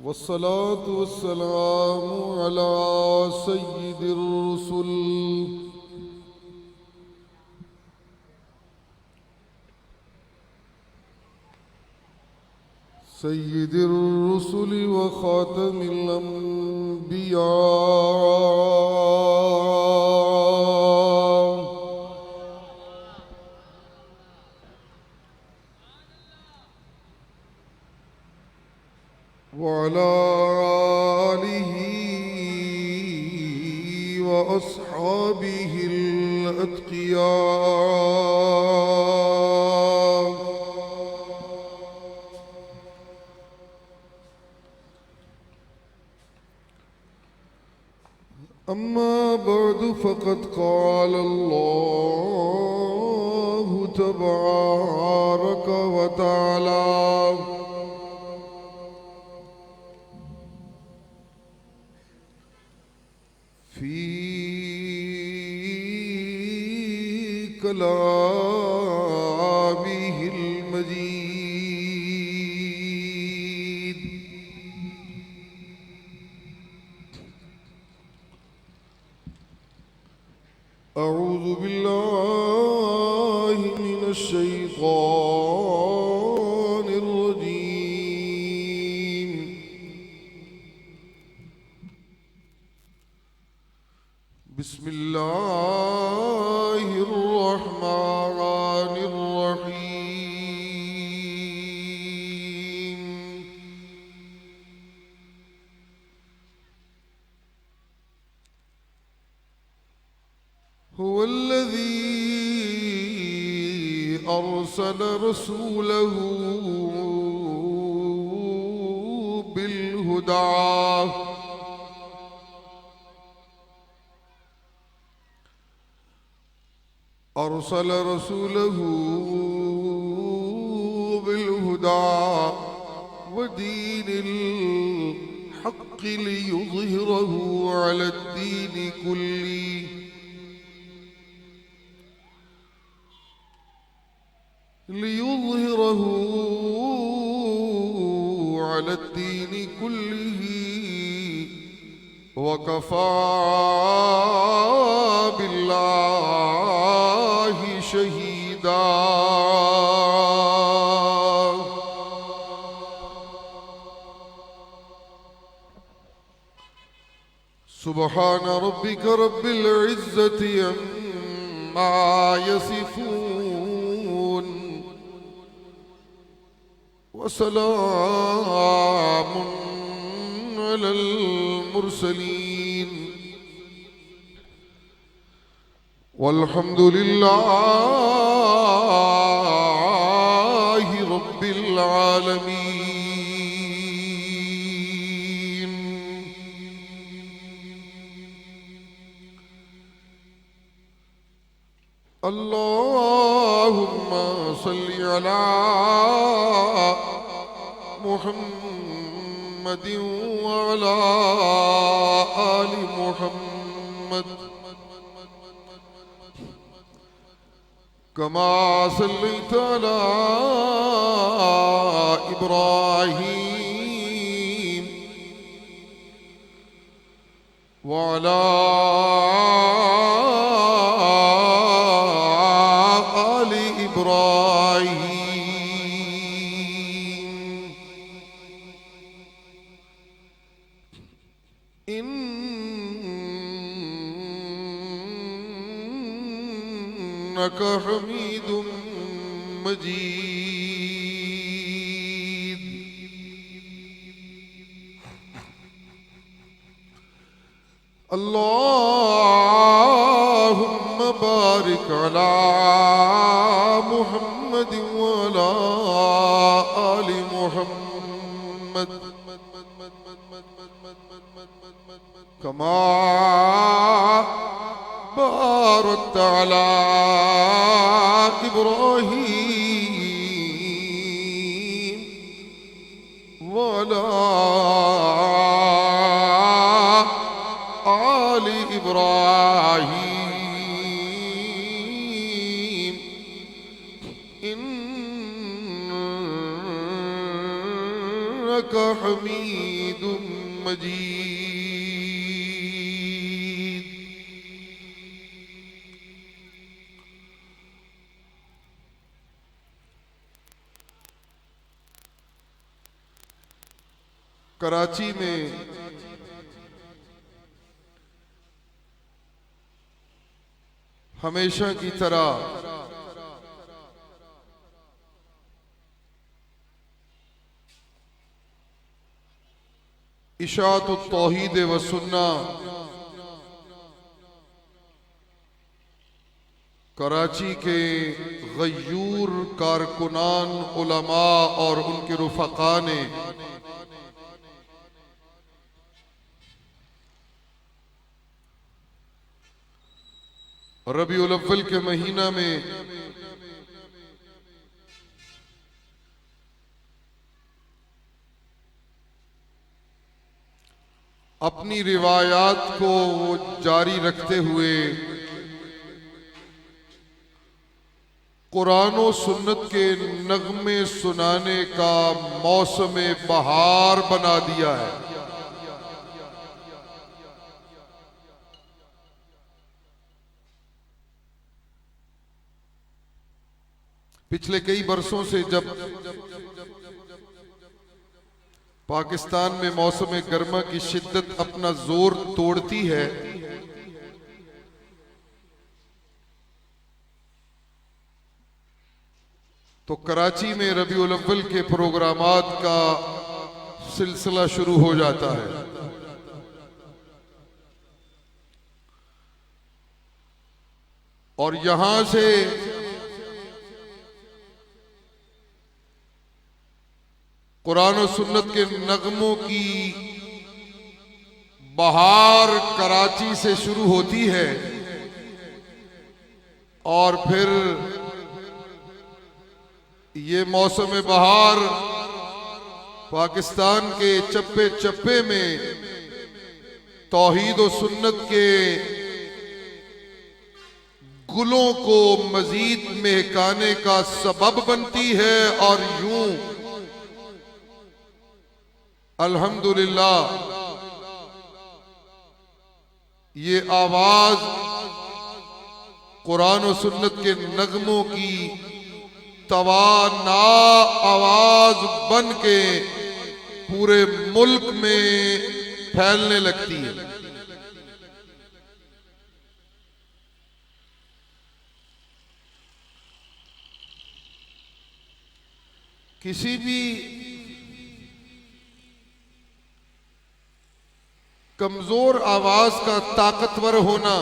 والصلاة والسلام على سيد الرسل سيد الرسل وخاتم الأنبياء وعلى آله وأصحابه الأتقياء أما بعد فقد قال الله تبارك وتعالى في كلامه المجيد أعوذ بالله من الشيطان الرجيم بسم الله الرحمن الرحيم هو الذي أرسل رسوله بالهدى أرسل رسوله بالهدى ودين الحق ليظهره على الدين كله على الدين كله وكفى بالله شهيدا سبحان ربك رب العزة عما يصفون وسلام على المرسلين والحمد لله رب العالمين اللهم صل على محمد وعلى آل محمد كما صليت على إبراهيم وعلى آل إبراهيم إنك حميد مجيد اللهم بارك على محمد وعلى آل محمد كما باركت على إبراهيم وعلى آل إبراهيم إنك إنك حميد مجيد. کراچی میں ہمیشہ کی طرح اشاعت التوحید و سنہ کراچی کے غیور کارکنان علماء اور ان کے رفقاء نے ربیع الاول کے مہینہ میں اپنی روایات کو جاری رکھتے ہوئے قرآن و سنت کے نغمے سنانے کا موسم بہار بنا دیا ہے. پچھلے کئی برسوں سے جب پاکستان میں موسم گرما کی شدت اپنا زور توڑتی ہے تو کراچی میں ربیع الاول کے پروگرامات کا سلسلہ شروع ہو جاتا ہے. اور یہاں سے قرآن و سنت کے نغموں کی بہار کراچی سے شروع ہوتی ہے اور پھر یہ موسم بہار پاکستان کے چپے چپے میں توحید و سنت کے گلوں کو مزید مہکانے کا سبب بنتی ہے. اور یوں الحمدللہ یہ آواز قرآن و سنت کے نغموں کی توانا آواز بن کے پورے ملک میں پھیلنے لگتی ہے. کسی بھی کمزور آواز کا طاقتور ہونا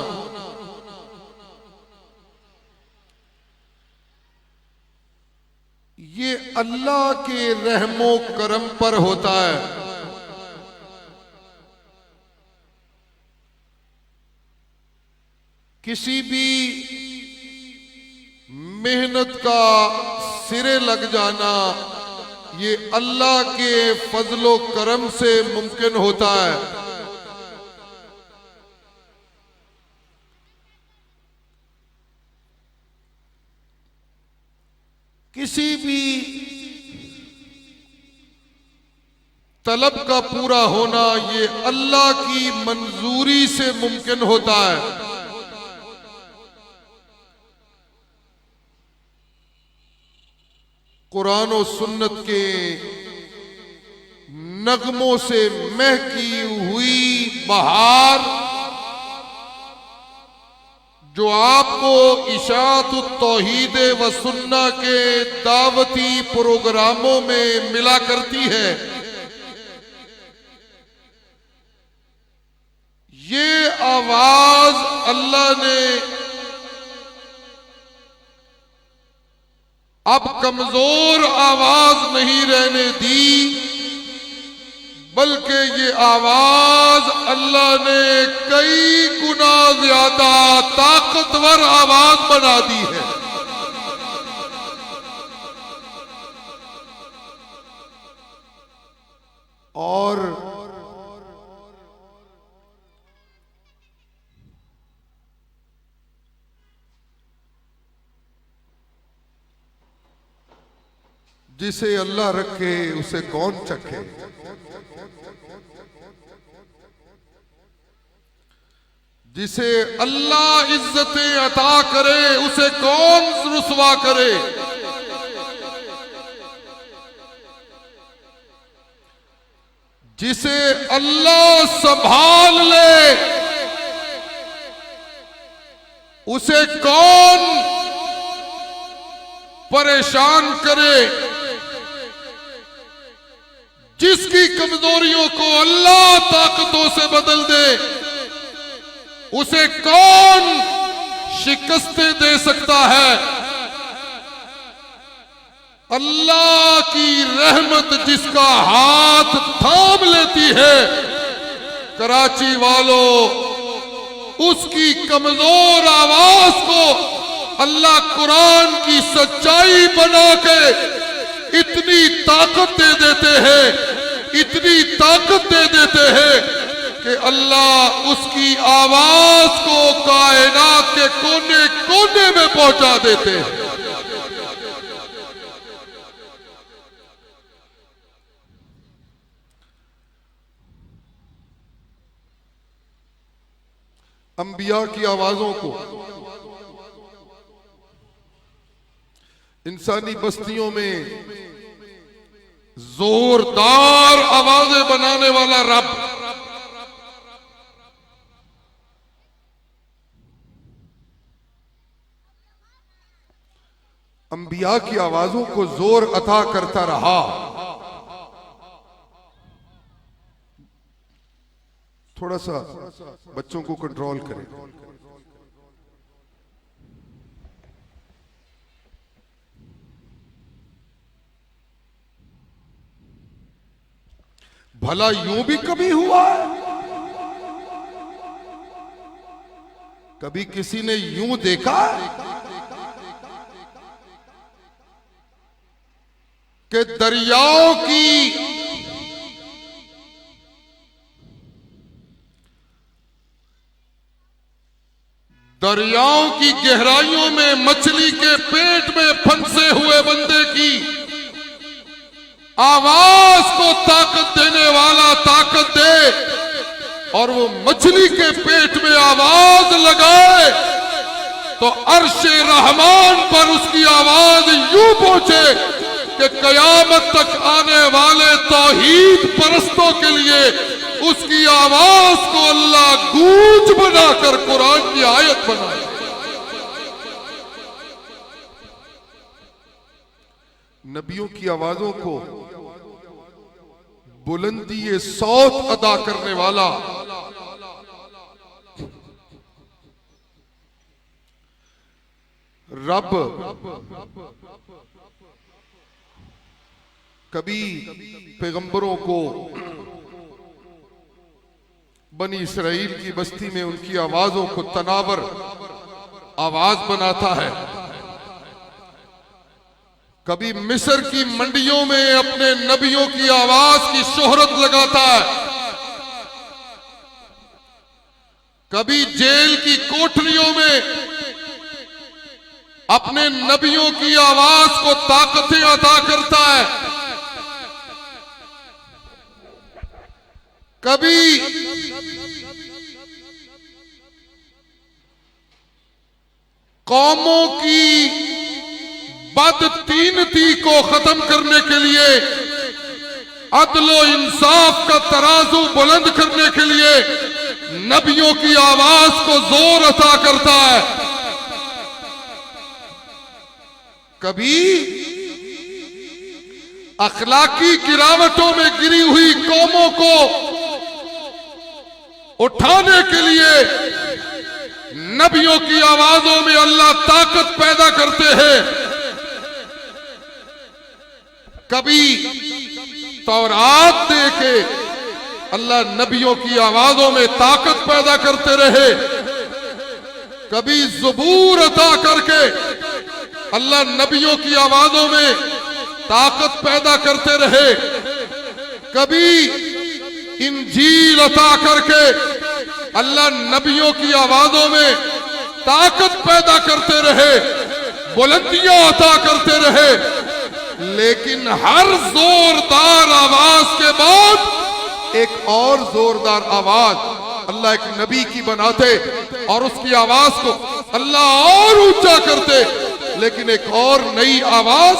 یہ اللہ کے رحم و کرم پر ہوتا ہے. کسی بھی محنت کا سرے لگ جانا یہ اللہ کے فضل و کرم سے ممکن ہوتا ہے. کسی بھی طلب کا پورا ہونا یہ اللہ کی منظوری سے ممکن ہوتا ہے. قرآن و سنت کے نغموں سے مہکی ہوئی بہار جو آپ کو اشاعت التوحید و سنہ کے دعوتی پروگراموں میں ملا کرتی ہے، یہ آواز اللہ نے اب کمزور آواز نہیں رہنے دی، بلکہ یہ آواز اللہ نے کئی گنا زیادہ طاقتور آواز بنا دی ہے. اور جسے اللہ رکھے اسے کون چکھے، جسے اللہ عزتیں عطا کرے اسے کون رسوا کرے، جسے اللہ سنبھال لے اسے کون پریشان کرے، جس کی کمزوریوں کو اللہ طاقتوں سے بدل دے اسے کون شکستیں دے سکتا ہے۔ اللہ کی رحمت جس کا ہاتھ تھام لیتی ہے، کراچی والوں اس کی کمزور آواز کو اللہ قرآن کی سچائی بنا کے اتنی طاقت دے دیتے ہیں، اتنی طاقت دے دیتے ہیں کہ اللہ اس کی آواز کو کائنات کے کونے کونے میں پہنچا دیتے ہیں۔ انبیاء کی آوازوں کو انسانی بستیوں میں زوردار آوازیں بنانے والا رب انبیاء کی آوازوں کو زور عطا کرتا رہا۔ تھوڑا سا بچوں کو کنٹرول کریں۔ بھلا یوں بھی کبھی ہوا ہے؟ کبھی کسی نے یوں دیکھا کہ دریاؤں کی گہرائیوں میں مچھلی کے پیٹ میں پھنسے ہوئے بندے کی آواز کو طاقت دینے والا طاقت دے اور وہ مچھلی کے پیٹ میں آواز لگائے تو عرش رحمان پر اس کی آواز یوں پہنچے کہ قیامت تک آنے والے توحید پرستوں کے لیے اس کی آواز کو اللہ گونج بنا کر قرآن کی آیت بنائے۔ نبیوں کی آوازوں کو بلندی صوت ادا کرنے والا رب کبھی پیغمبروں کو بنی اسرائیل کی بستی میں ان کی آوازوں کو تناور آواز بناتا ہے، کبھی مصر کی منڈیوں میں اپنے نبیوں کی آواز کی شہرت لگاتا ہے، کبھی جیل کی کوٹریوں میں اپنے نبیوں کی آواز کو طاقتیں عطا کرتا ہے، کبھی قوموں کی بدتینتی کو ختم کرنے کے لیے، عدل و انصاف کا ترازو بلند کرنے کے لیے نبیوں کی آواز کو زور عطا کرتا ہے، کبھی اخلاقی گراوٹوں میں گری ہوئی قوموں کو اٹھانے کے لیے نبیوں کی آوازوں میں اللہ طاقت پیدا کرتے ہیں، کبھی تورات دے کے اللہ نبیوں کی آوازوں میں طاقت پیدا کرتے رہے، کبھی زبور عطا کر کے اللہ نبیوں کی آوازوں میں طاقت پیدا کرتے رہے، کبھی انجیل عطا کر کے اللہ نبیوں کی آوازوں میں طاقت پیدا کرتے رہے، بلندیاں عطا کرتے رہے، لیکن ہر زوردار آواز کے بعد ایک اور زوردار آواز اللہ ایک نبی کی بناتے اور اس کی آواز کو اللہ اور اونچا کرتے، لیکن ایک اور نئی آواز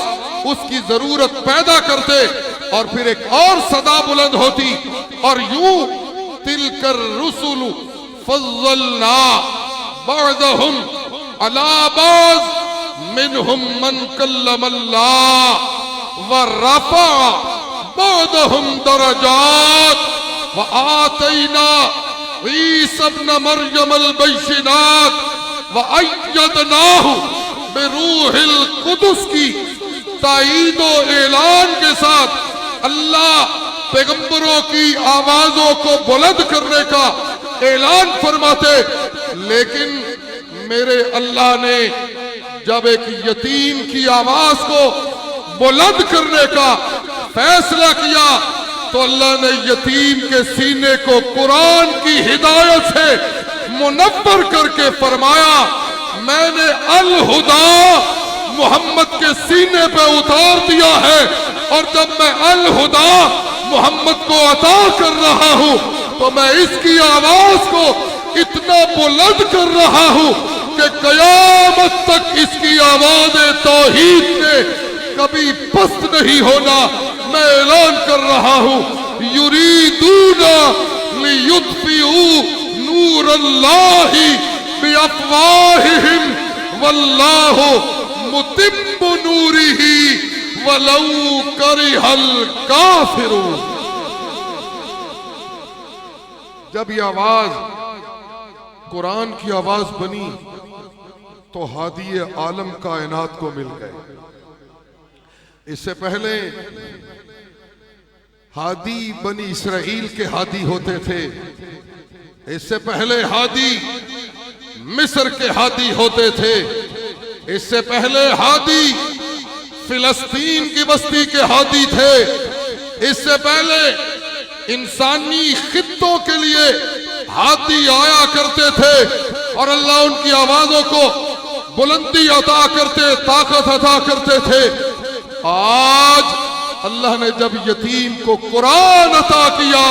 اس کی ضرورت پیدا کرتے اور پھر ایک اور صدا بلند ہوتی، اور یوں تلک الرسل فضلنا بعضهم على بعض منهم من کلم اللہ ورفع بعضهم درجات وآتینا عیسی ابن مریم البینات وأیدناہ بروح القدس کی تائید و اعلان کے ساتھ اللہ پیغمبروں کی آوازوں کو بلند کرنے کا اعلان فرماتے، لیکن میرے اللہ نے جب ایک یتیم کی آواز کو بلند کرنے کا فیصلہ کیا تو اللہ نے یتیم کے سینے کو قرآن کی ہدایت سے منور کر کے فرمایا میں نے الہدا محمد کے سینے پہ اتار دیا ہے، اور جب میں الہدا محمد کو عطا کر رہا ہوں تو میں اس کی آواز کو اتنا بلند کر رہا ہوں کہ قیامت تک اس کی آواز توحید نے کبھی پست نہیں ہونا۔ میں اعلان کر رہا ہوں یریدون لیطفئوا نور اللہ بافواہہم واللہ متم نورہ ولو کرہ الکافرون۔ جب یہ آواز قرآن کی آواز بنی تو ہادی عالم کائنات کو مل گئے۔ اس سے پہلے ہادی بنی اسرائیل کے ہادی ہوتے تھے، اس سے پہلے ہادی مصر کے ہادی ہوتے تھے، اس سے پہلے ہادی فلسطین کی بستی کے ہادی تھے، اس سے پہلے انسانی خطوں کے لیے ہادی آیا کرتے تھے اور اللہ ان کی آوازوں کو بلندی عطا کرتے، طاقت عطا کرتے تھے۔ آج اللہ نے جب یتیم کو قرآن عطا کیا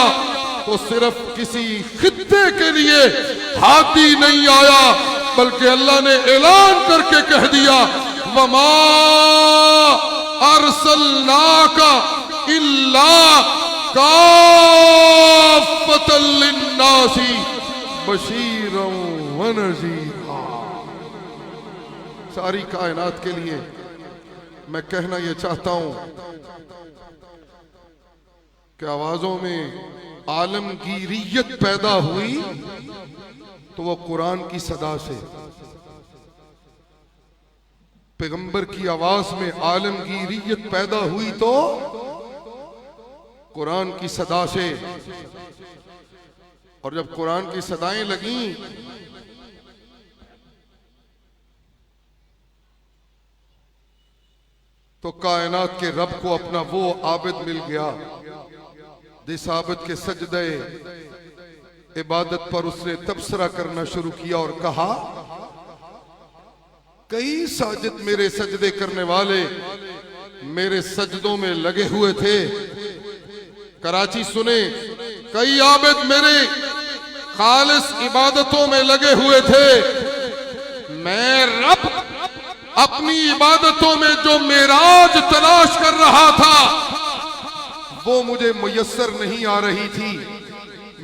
تو صرف کسی خطے کے لیے ہادی نہیں آیا، بلکہ اللہ نے اعلان کر کے کہہ دیا وَمَا أَرْسَلْنَاكَ إِلَّا كَافَّةً لِلنَّاسِ بَشِيرًا وَنَذِيرًا۔ ساری کائنات کے لیے میں کہنا یہ چاہتا ہوں کہ آوازوں میں عالمگیریت پیدا ہوئی تو وہ قرآن کی صدا سے، پیغمبر کی آواز میں عالمگیریت پیدا ہوئی تو قرآن کی صدا سے، اور جب قرآن کی صدائیں لگیں تو کائنات کے رب کو اپنا وہ عابد مل گیا جس عابد کے سجدے عبادت پر اس نے تبصرہ کرنا شروع کیا اور کہا کئی ساجد میرے سجدے کرنے والے میرے سجدوں میں لگے ہوئے تھے۔ کراچی سنیں، کئی عابد میرے خالص عبادتوں میں لگے ہوئے تھے، میں رب اپنی عبادتوں میں جو معراج تلاش کر رہا تھا وہ مجھے میسر نہیں آ رہی تھی۔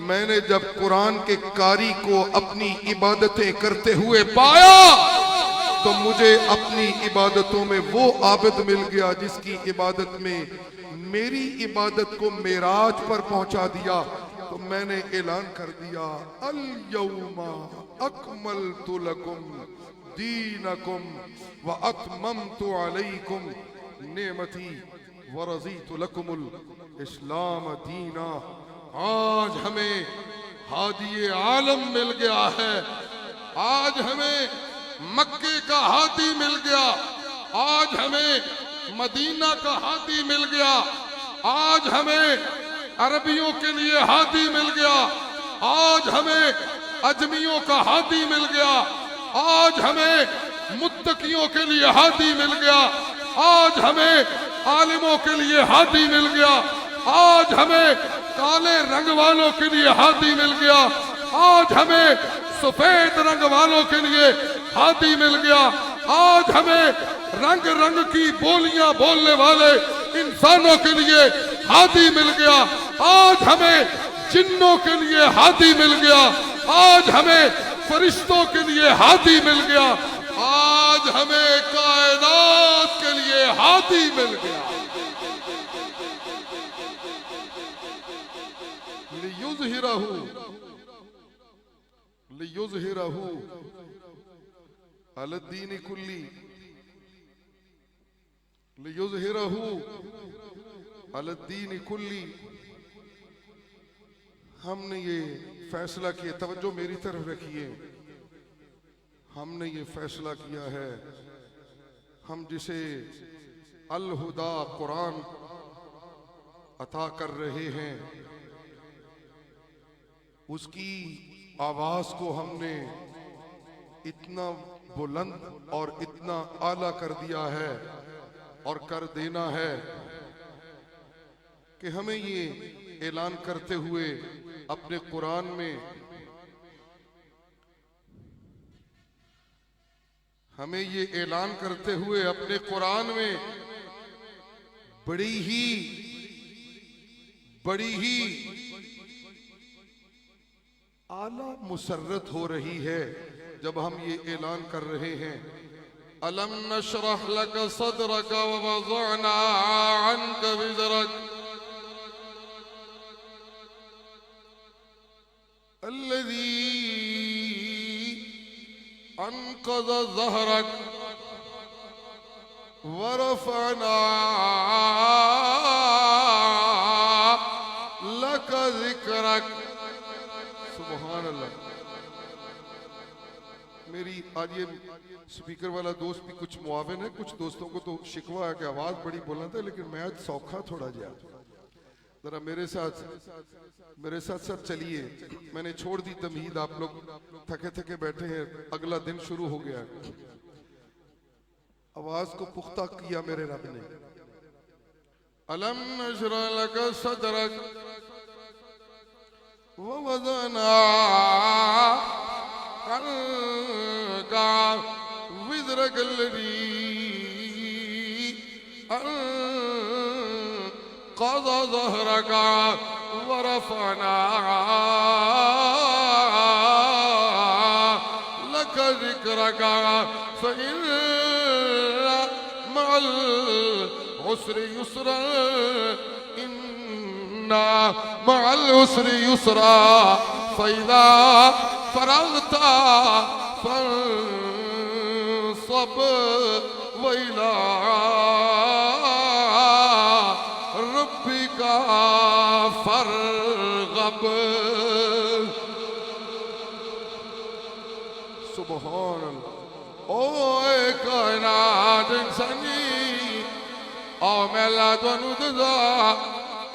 میں نے جب قرآن کے قاری کو اپنی عبادتیں کرتے ہوئے پایا تو مجھے اپنی عبادتوں میں وہ عابد مل گیا جس کی عبادت میں میری عبادت کو معراج پر پہنچا دیا۔ تو میں نے اعلان کر دیا الیوم اکملت لکم دینکم واتممت علیکم نعمتی ورضیت لکم الاسلام دینا۔ آج ہمیں ہادی عالم مل گیا ہے، آج ہمیں مکے کا ہادی مل گیا، آج ہمیں مدینہ کا ہادی مل گیا، آج ہمیں عربیوں کے لیے ہادی مل گیا، آج ہمیں اجمیوں کا ہادی مل گیا، آج ہمیں متقیوں کے لیے ہادی مل گیا، آج ہمیں عالموں کے لیے ہادی مل گیا، آج ہمیں کالے رنگ والوں کے لیے ہادی مل گیا، آج ہمیں سفید رنگ والوں کے لیے ہادی مل گیا، آج ہمیں رنگ رنگ کی بولیاں بولنے والے انسانوں کے لیے ہادی مل گیا، آج ہمیں جنوں کے لیے ہادی مل گیا، آج ہمیں فرشتوں کے لیے ہادی مل گیا، آج ہمیں کائنات کے لیے ہادی مل گیا۔ لیظہرہ علی الدین کلی، لیظہرہ علی الدین کلی۔ ہم نے یہ فیصلہ کیا، توجہ میری طرف رکھیے، ہم نے یہ فیصلہ کیا ہے، ہم جسے الہدا قرآن عطا کر رہے ہیں، اس کی آواز کو ہم نے اتنا بلند اور اتنا اعلیٰ کر دیا ہے اور کر دینا ہے کہ ہمیں یہ اعلان کرتے ہوئے اپنے قرآن میں، ہمیں یہ اعلان کرتے ہوئے اپنے قرآن میں بڑی ہی اعلیٰ مسرت ہو رہی ہے جب ہم یہ اعلان کر رہے ہیں، أَلَمْ نَشْرَحْ لَكَ صَدْرَكَ وَوَضَعْنَا عَنْكَ وِزْرَكَ الَّذِي أَنْقَضَ ظَهْرَكَ وَرَفَعْنَا لَكَ ذِكْرَكَ۔ سبحان اللہ۔ میری آج یہ سپیکر والا دوست بھی کچھ معاون ہے، کچھ دوستوں کو تو شکوہ ہے کہ آواز بڑی بلند ہے، لیکن میں آج سوکھا تھوڑا جا، ذرا میرے ساتھ چلیے۔ میں نے چھوڑ دی تمہید، آپ لوگ تھکے تھکے بیٹھے ہیں، اگلا دن شروع ہو گیا، آواز کو پختہ کیا میرے رب نے۔ أَلَمْ نَشْرَحْ لَكَ صَدْرَكَ وَوَضَعْنَا عَنْكَ وِزْرَكَ الَّذِي أَنْقَضَ ظَهْرَكَ وَرَفَعْنَا لَكَ ذِكْرَكَ فَإِنَّ مَعَ الْعُسْرِ يُسْرًا إِنَّ مَعَ الْعُسْرِ يُسْرًا فَإِذَا فَرَغْتَ فَانصَبْ وَإِلَىٰ رَبِّكَ فَارْغَب۔ سبحان اللہ۔ او اے کائنات انسانی، او میں اللہ تانوں دسا،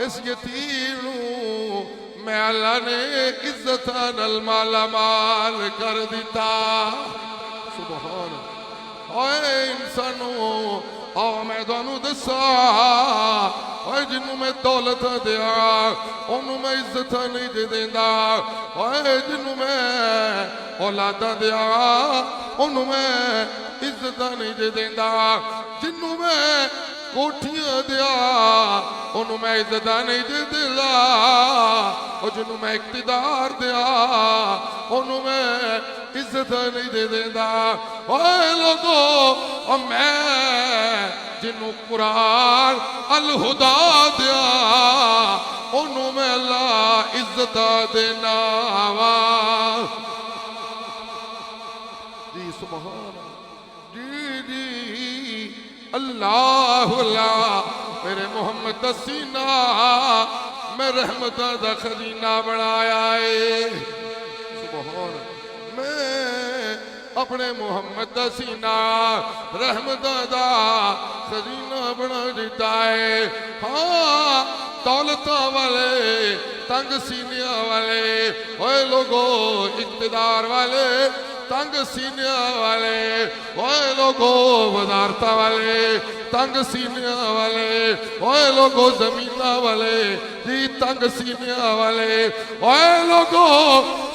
اس یتیم نوں میں اللہ نے عزت نال مالا مال کر دیتا۔ سبحان اللہ۔ اے انسانوں، او میں تانوں دسا، اے جنوں میں دولت دیا انہوں میں عزت نہیں دے دیندا، اے جنوں میں اولاداں دیا انہوں میں عزت نہیں دے دیندا، جنوں میں کوٹھیاں دیا انہوں میں عزت نہیں دے دیندا، اور جنوں میں اقتدار دیا انہوں میں عزت نہیں دے دیندا۔ اے لوگو، اور میں جنوں قرآن الہدا دیا انہوں میں اللہ عزت دینا وا۔ جی سبحان جی اللہ اللہ، میرے محمد دا سینہ میں رحمت دا خزینہ بنایا ہے۔ سبحان، میں اپنے محمد دا سینہ رحمت دا خزینہ بنا دیتا ہے۔ ہاں، دولتاں والے، تنگ سینیاں والے، اوے لوگو، اقتدار والے، تنگ سینیا والے، اوے لوگو وزارتاں والے تنگ سینیا والے، اوے لوگو زمیناں والے جی تنگ سینیا والے، اوے لوگو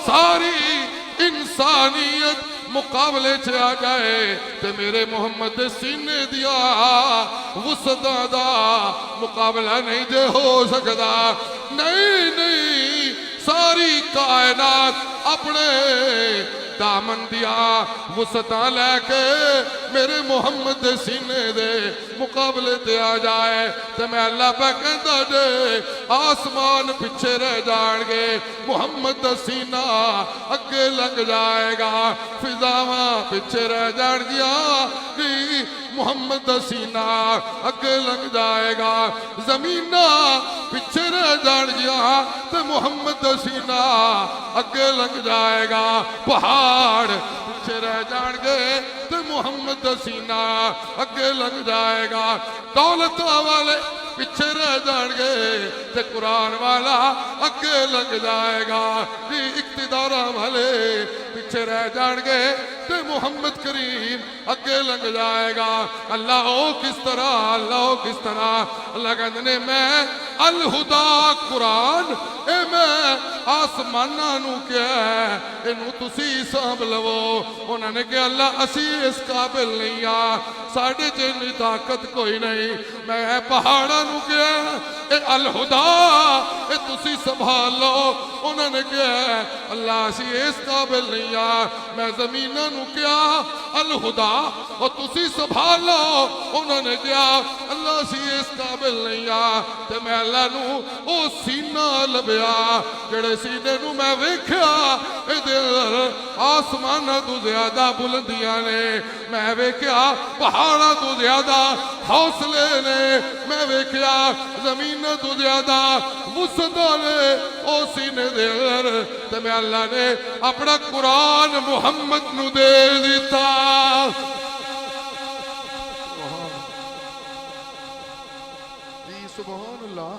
ساری انسانیت مقابلے چ آ جائے تے میرے محمد سینے دیا وسعتاں دا مقابلہ نہیں جے ہو سکدا، نہیں ساری کائنات اپنے دامن دیا وسعتاں لے کے میرے محمد سینے دے مقابلے تے آ جائے تے میں اللہ پہ کہندا جے آسمان پیچھے رہ جان گے، محمد سینہ اگے لگ جائے گا، فضاواں پیچھے رہ جان گیا کہ محمد سینہ اگے لگ جائے گا، زمیناں پیچھے رہ جان گیا تے محمد سینہ اگے لگ جائے گا، پہاڑ پیچھے رہ جان گے تے محمد سینہ اگے لگ جائے گا، دولت والے پیچھے رہ جان گے تے قرآن والا اگے لگ جائے گا، اقتدار والے پیچھے رہ جان گے تے محمد کریم اگے لگ جائے گا۔ اللہ کس طرح، اللہ کس طرح، اللہ کہتے نے میں الہدا قرآن اے میں آسمانہ نو کیا ہے انہوں تسی سانب لو، انہوں نے کہا اللہ اسی اس قابل نہیں آ ساڑھے جنی طاقت کوئی نہیں، میں پہاڑا نو کیا اے الہدا اے تسی سنبھال لو، انہوں نے کہا اللہ اسی اس قابل نہیں آ میں زمینہ نو کیا الہدا اور تسی سنبھال لو، انہوں نے کہا اللہ اسی اس قابل نہیں آ تے میں اللہ نو او سینہ لبیا جڑے سینے نو میں ویکھیا اے دل آسمانہ تو زیادہ بلندیاں نے، میں ویکھیا پہاڑا تو زیادہ حوصلے نے، میں ویکھیا زمینہ تو زیادہ وسعتاں نے، او سینے دل تے میں اللہ نے اپنا قرآن محمد نو دے دیتا۔ جی سبحان اللہ،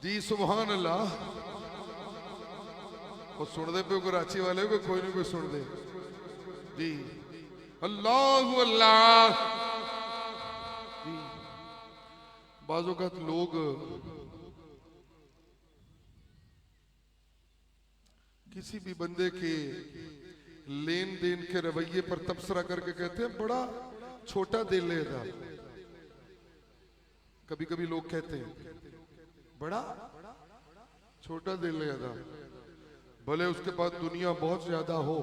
جی سبحان اللہ، وہ سن دے پہ کراچی والے کوئی نہیں کوئی سن دے جی اللہ اللہ۔ جی بعض اوقات لوگ کسی بھی بندے کے لین دین کے رویے پر تبصرہ کر کے کہتے ہیں بڑا چھوٹا دل ہے دا، کبھی کبھی لوگ کہتے ہیں بڑا چھوٹا دل ہے دا، بھلے اس کے بعد دنیا بہت زیادہ ہو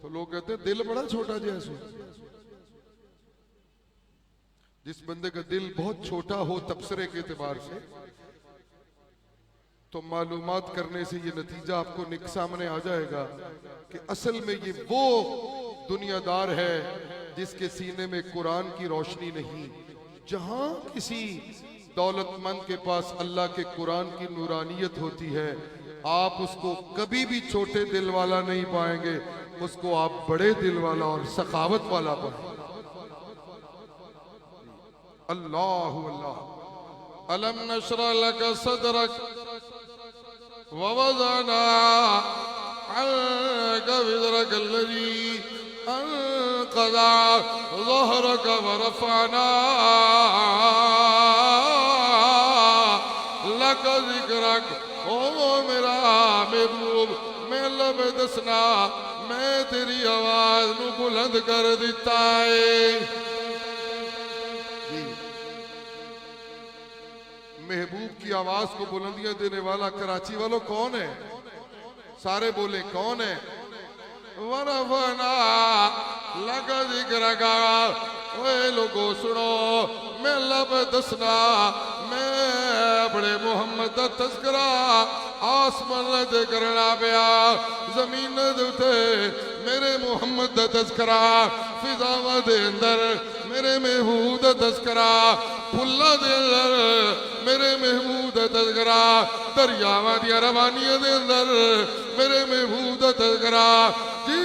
تو لوگ کہتے ہیں دل بڑا چھوٹا جیسے، جس بندے کا دل بہت چھوٹا ہو تبصرے کے اعتبار سے تو معلومات کرنے سے یہ نتیجہ آپ کو سامنے آ جائے گا کہ اصل میں یہ وہ دنیا دار ہے جس کے سینے میں قرآن کی روشنی نہیں۔ جہاں کسی دولت مند کے پاس اللہ کے قرآن کی نورانیت ہوتی ہے آپ اس کو کبھی بھی چھوٹے دل والا نہیں پائیں گے، اس کو آپ بڑے دل والا اور سخاوت والا پائیں گے۔ اللہ اللہ۔ ألم نشرح لك صدرك ووضعنا عنك وزرك الذي أنقض ظهرك ورفعنا لك ذكرك۔ او میرا محبوب میں لب دسنا میں تیری آواز نو بلند کر دیتا ہے۔ محبوب کی آواز کو بلندیاں دینے والا کراچی والوں کون ہے؟ سارے بولے کون ہے؟ ورفنا لگ ذکرک۔ اے لوگو سنو میں لب دسنا میں اپنے محمد دا تذکرہ آسمان دے کرنا پیا، زمین دے میرے محمد دا تذکرہ، فضاواں دے اندر میرے محبوب دا تذکرہ، پھلاں دے اندر میرے محبوب دا تذکرہ، دریاواں دی روانیاں دے اندر میرے محبوب دا تذکرہ، جی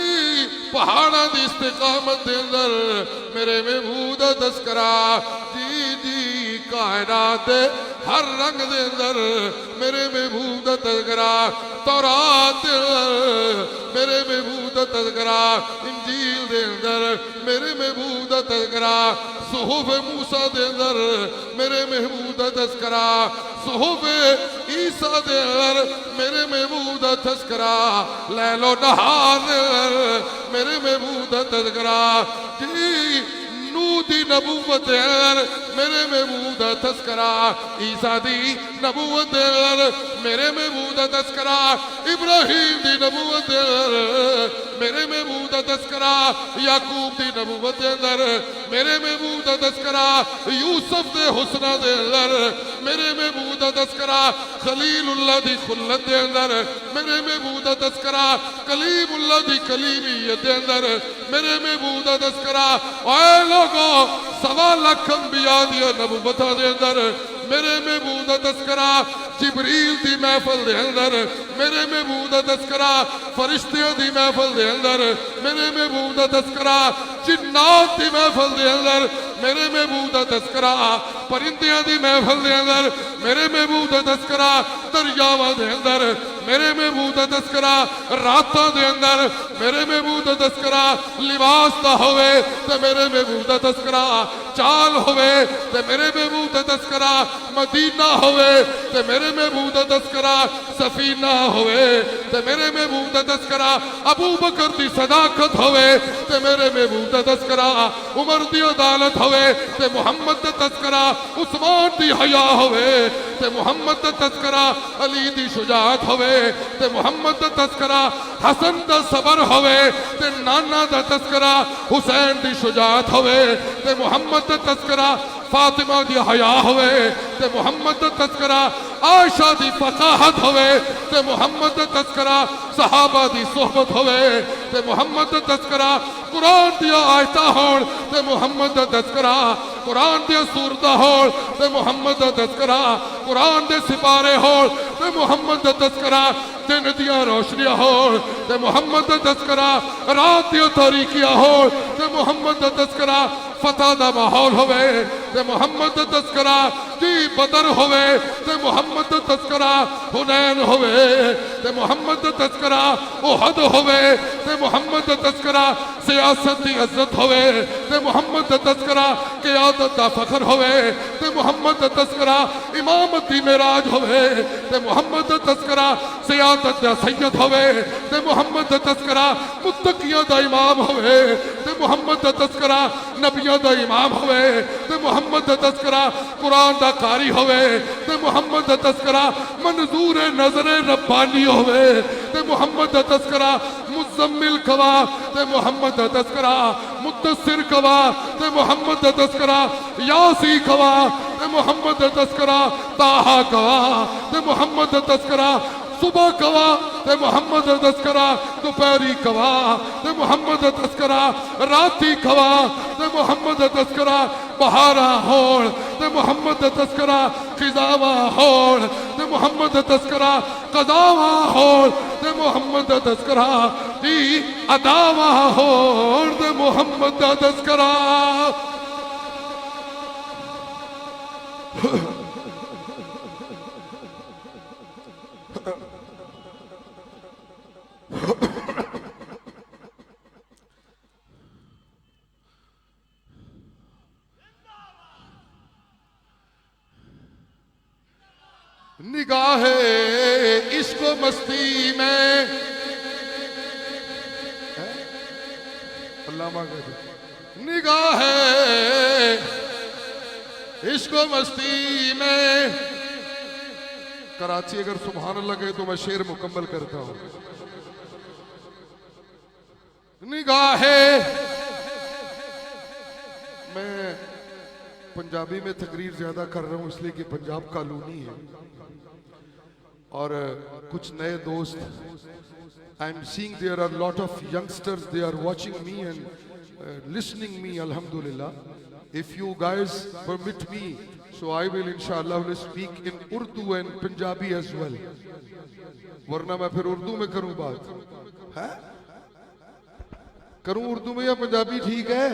پہاڑاں دی استقامت دے اندر میرے محبوب دا تذکرہ، جی کائنات دے ہر رنگ دے اندر میرے محبوب دا تذکرہ، تورات دے اندر میرے محبوب دا تذکرہ، انجیل دے اندر میرے محبوب دا تذکرہ، صحف موسیٰ دے اندر میرے محبوب دا تذکرہ، صحف عیسیٰ دے اندر میرے محبوب دا تذکرہ، لیل و نہار دے اندر میرے محبوب دا تذکرہ، جی نوح دی نبوت دے اندر میرے محبوب دا تذکرہ، عیسیٰ دی نبوت دے اندر میرے محبوب دا تذکرہ، ابراہیم دی نبوت دے اندر میرے محبوب دا تذکرہ، یعقوب دی نبوت دے اندر میرے محبوب دا تذکرہ، یوسف دے حسنہ دے اندر میرے محبوب دا تذکرہ، خلیل اللہ دی خلت دے اندر میرے محبوب دا تذکرہ، کلیم اللہ دی کلیمیت دے اندر میرے محبوب دا تذکرہ، اے لوگو 1.25 لاکھ انبیاء دی نبوتہ دے اندر میرے محبوب دا تذکرہ، جبریل دی محفل دے اندر میرے محبوب دا تذکرہ، فرشتیاں دی محفل دے اندر میرے محبوب دا تذکرہ، جنات دی محفل دے اندر میرے محبوب دا تذکرہ، پرندیاں دی محفل دے اندر میرے محبوب دا تذکرہ، دریاواں دے اندر میرے محبوب دا تذکرہ، راتاں دے اندر میرے محبوب دا تذکرہ، لباس دا ہوئے تے میرے محبوب دا تذکرہ، چال ہوئے تے میرے محبوب دا تذکرہ، مدینہ ہوئے تے میرے محبوب دا تذکرہ، سفینہ ہوئے تے میرے محبوب دا تذکرہ، ابو بکر دی صداقت ہوئے تے میرے محبوب دا تذکرہ، عمر دی عدالت ہوئے تے محمد دا تذکرہ، عثمان دی حیا ہوئے تے محمد دا تذکرہ، علی دی شجاعت ہوئے تے محمد دا تذکرہ، حسن دا صبر ہوئے تے نانا دا تذکرہ، حسین دی شجاعت ہوئے تے محمد دا تذکرہ، فاطمہ دی حیا ہوئے تے محمد دا تذکرہ، عائشہ دی فقاہت ہوئے تے محمد دا تذکرہ، صحابہ دی صحبت ہوئے تے محمد دا تذکرہ، قرآن دیا آیتہ ہون تے محمد دا تذکرہ، قرآن دیا سورتہ ہون تے محمد دا تذکرہ، قرآن دے سپارے ہون تے محمد دا تذکرہ، دن دیا روشنیاں ہون تے محمد دا تذکرہ، رات دیا تاریکیاں ہون تے محمد دا تذکرہ، فتح دا ماحول ہوئے تے محمد دا تذکرہ، جی بدر ہوئے تے محمد دا تذکرہ، حنین ہوئے تے محمد دا تذکرہ، احد ہوئے تے محمد دا تذکرہ، سیاست دی عزت ہوئے تے محمد دا تذکرہ، قیادت دا فخر ہوئے تے محمد دا تذکرہ، امامت دی معراج ہوئے تے محمد دا تذکرہ، سیادت دا سید ہوئے تے محمد دا تذکرہ، متقیہ دا امام ہوئے تے محمد دا تذکرہ، نبیہ دا امام ہوئے تے محمد دا تذکرہ، قرآن دا قاری ہوئے تے محمد دا تذکرہ، منظور نظر ربانی ہوئے تے محمد دا تذکرہ، مزمل کوا تے محمد دا تذکرہ، متصر کوا تے محمد دا تذکرہ، یاسی کوا تے محمد دا تذکرہ، طاہا کوا تے محمد دا تذکرہ، صبح کوا تے محمد دا تذکرہ، دوپہری کوا تے محمد دا تذکرہ، راتی کوا تے محمد دا تذکرہ، بہارا ہون تے محمد دا تذکرہ، خزاوہ ہون تے محمد دا تذکرہ، قضاوہ ہون تے محمد دا تذکرہ، جی اداوہ ہون تے محمد دا تذکرہ۔ نگاہ عشق و مستی میں علامہ کہتے نگاہ عشق و مستی میں، کراچی اگر سبحان اللہ کہے تو میں شعر مکمل کرتا ہوں۔ نگاہ میں پنجابی میں تقریر زیادہ کر رہا ہوں اس لیے کہ پنجاب کالونی ہے اور کچھ نئے دوست I'm seeing there are a lot of youngsters, they are watching me and listening me, alhamdulillah. If you guys permit me, so I will inshallah will speak in Urdu and Punjabi as well. ورنہ میں پھر اردو میں کروں بات ہے، کروں اردو میں یا پنجابی ٹھیک ہے؟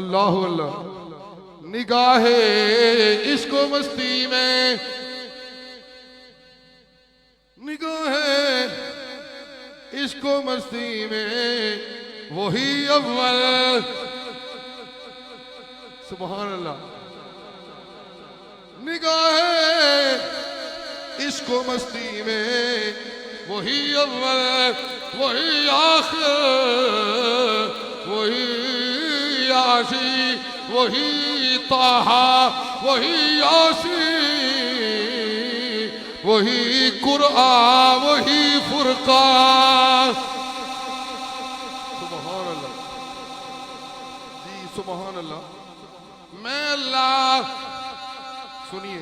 اللہ اللہ نگاہ عشق و مستی میں، نگاہ عشق و مستی میں وہی اول، سبحان اللہ، نگاہ عشق و مستی میں وہی اول، وہی آخر، وہی یاسی، وہی طٰہٰ، وہی یاسی، وہی قرآن، وہی فرقان، سبحان اللہ، جی سبحان اللہ، میں اللہ، سنیے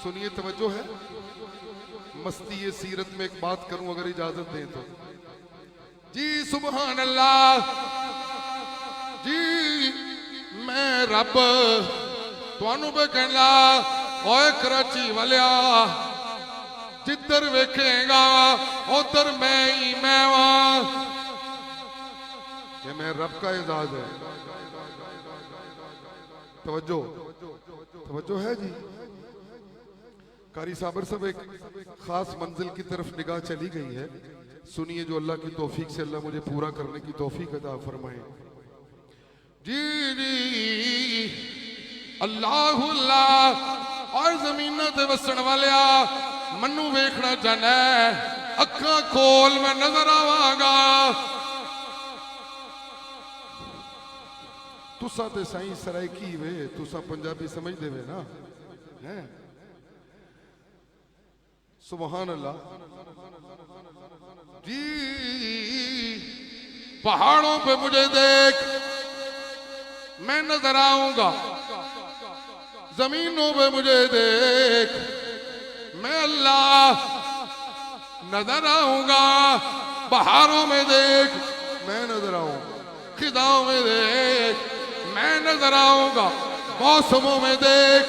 سنیے توجہ ہے، مستی سیرت میں ایک بات کروں اگر اجازت دیں تو، جی سبحان اللہ، جی میں رب توانو پہ کہنا اوے کراچی والیا جدھر ویکھیں گا ادھر میں ہی میں وہاں، یہ میں رب کا اعزاز ہے، توجہ توجہ ہے جی، قاری صابر صاحب ایک خاص منزل کی طرف نگاہ چلی گئی ہے، سنیے جو اللہ کی توفیق سے اللہ مجھے پورا کرنے کی توفیق عطا فرمائے، جی جی اللہ اللہ اور زمینہ تے وسن والیا منو ویکھنا چاہنا ہے، اکھاں کھول میں نظر آواں گا، تسا تے سائیں سرائکی وے، تسا پنجابی سمجھ دے وے نا، ہیں سبحان اللہ، جی پہاڑوں پہ مجھے دیکھ میں نظر آؤں گا، زمینوں پہ مجھے دیکھ میں اللہ نظر آؤں گا، بہاروں میں دیکھ میں نظر آؤں گا، خزاؤں میں دیکھ میں نظر آؤں گا، موسموں میں دیکھ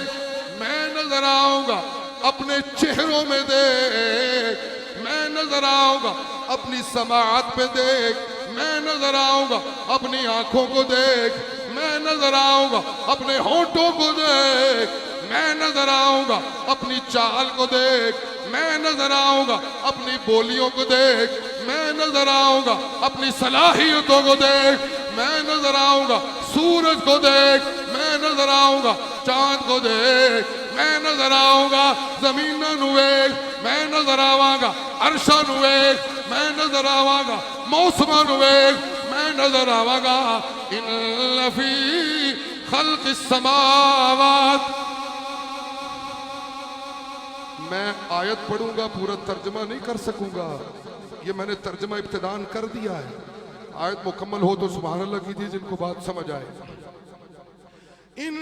میں نظر آؤں گا، اپنے چہروں میں دیکھ میں نظر آؤں گا، اپنی سماعت پہ دیکھ میں نظر آؤں گا، اپنی آنکھوں کو دیکھ میں نظر آؤں گا، اپنے ہونٹوں کو دیکھ میں نظر آؤں گا، اپنی چال کو دیکھ میں نظر آؤں گا، اپنی بولیوں کو دیکھ میں نظر آؤں گا، اپنی صلاحیتوں کو دیکھ میں نظر آؤں گا، سورج کو دیکھ میں نظر آؤں گا، چاند کو دیکھ میں نظر آؤں گا، زمین نو ویکھ میں نظر آواں گا، عرشاں نو ویکھ میں نظر آواں گا، موسماں نو ویکھ میں نظر آواں گا، ان فی خلق السماوات، میں آیت پڑھوں گا پورا ترجمہ نہیں کر سکوں گا، یہ میں نے ترجمہ ابتدان کر دیا ہے، آیت مکمل ہو تو سبحان اللہ کیجئے جن کو بات سمجھ آئے، ان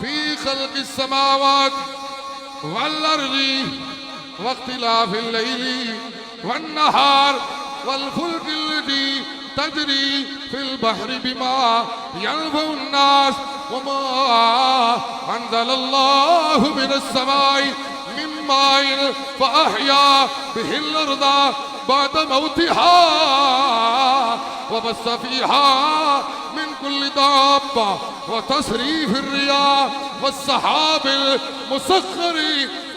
فی خلق السماوات والارض واختلاف اللیل والنہار والفلک التي تجری فی البحر بما ينفع الناس وما انزل اللہ من السماء من ماء فأحیا به الارض بعد موتها وبث فيها من كل دابة وتصريف الرياح والسحاب المسخر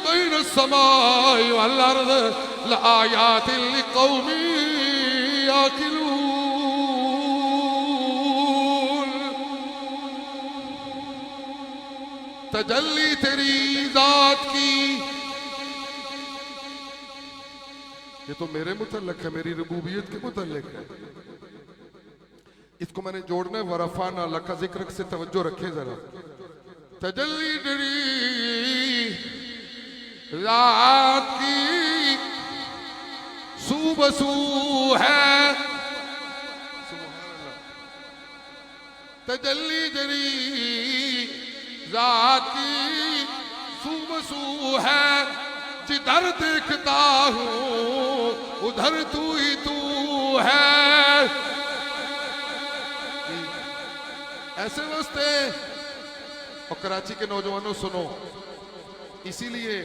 بين السماء والأرض لآيات لقوم يعقلون، تجلی تیری ذات کی، یہ تو میرے متعلق ہے، میری ربوبیت کے متعلق ہے، اس کو میں نے جوڑنا ہے، ورفعنا لک ذکرک سے توجہ رکھیں ذرا، تجلی تیری ذات کی سو بسو ہے، تجلی تیری ذات کی سو بسو ہے، جدھر دیکھتا ہوں ادھر تو ہی تو ہے، ایسے واسطے، اور کراچی کے نوجوانوں سنو، اسی لیے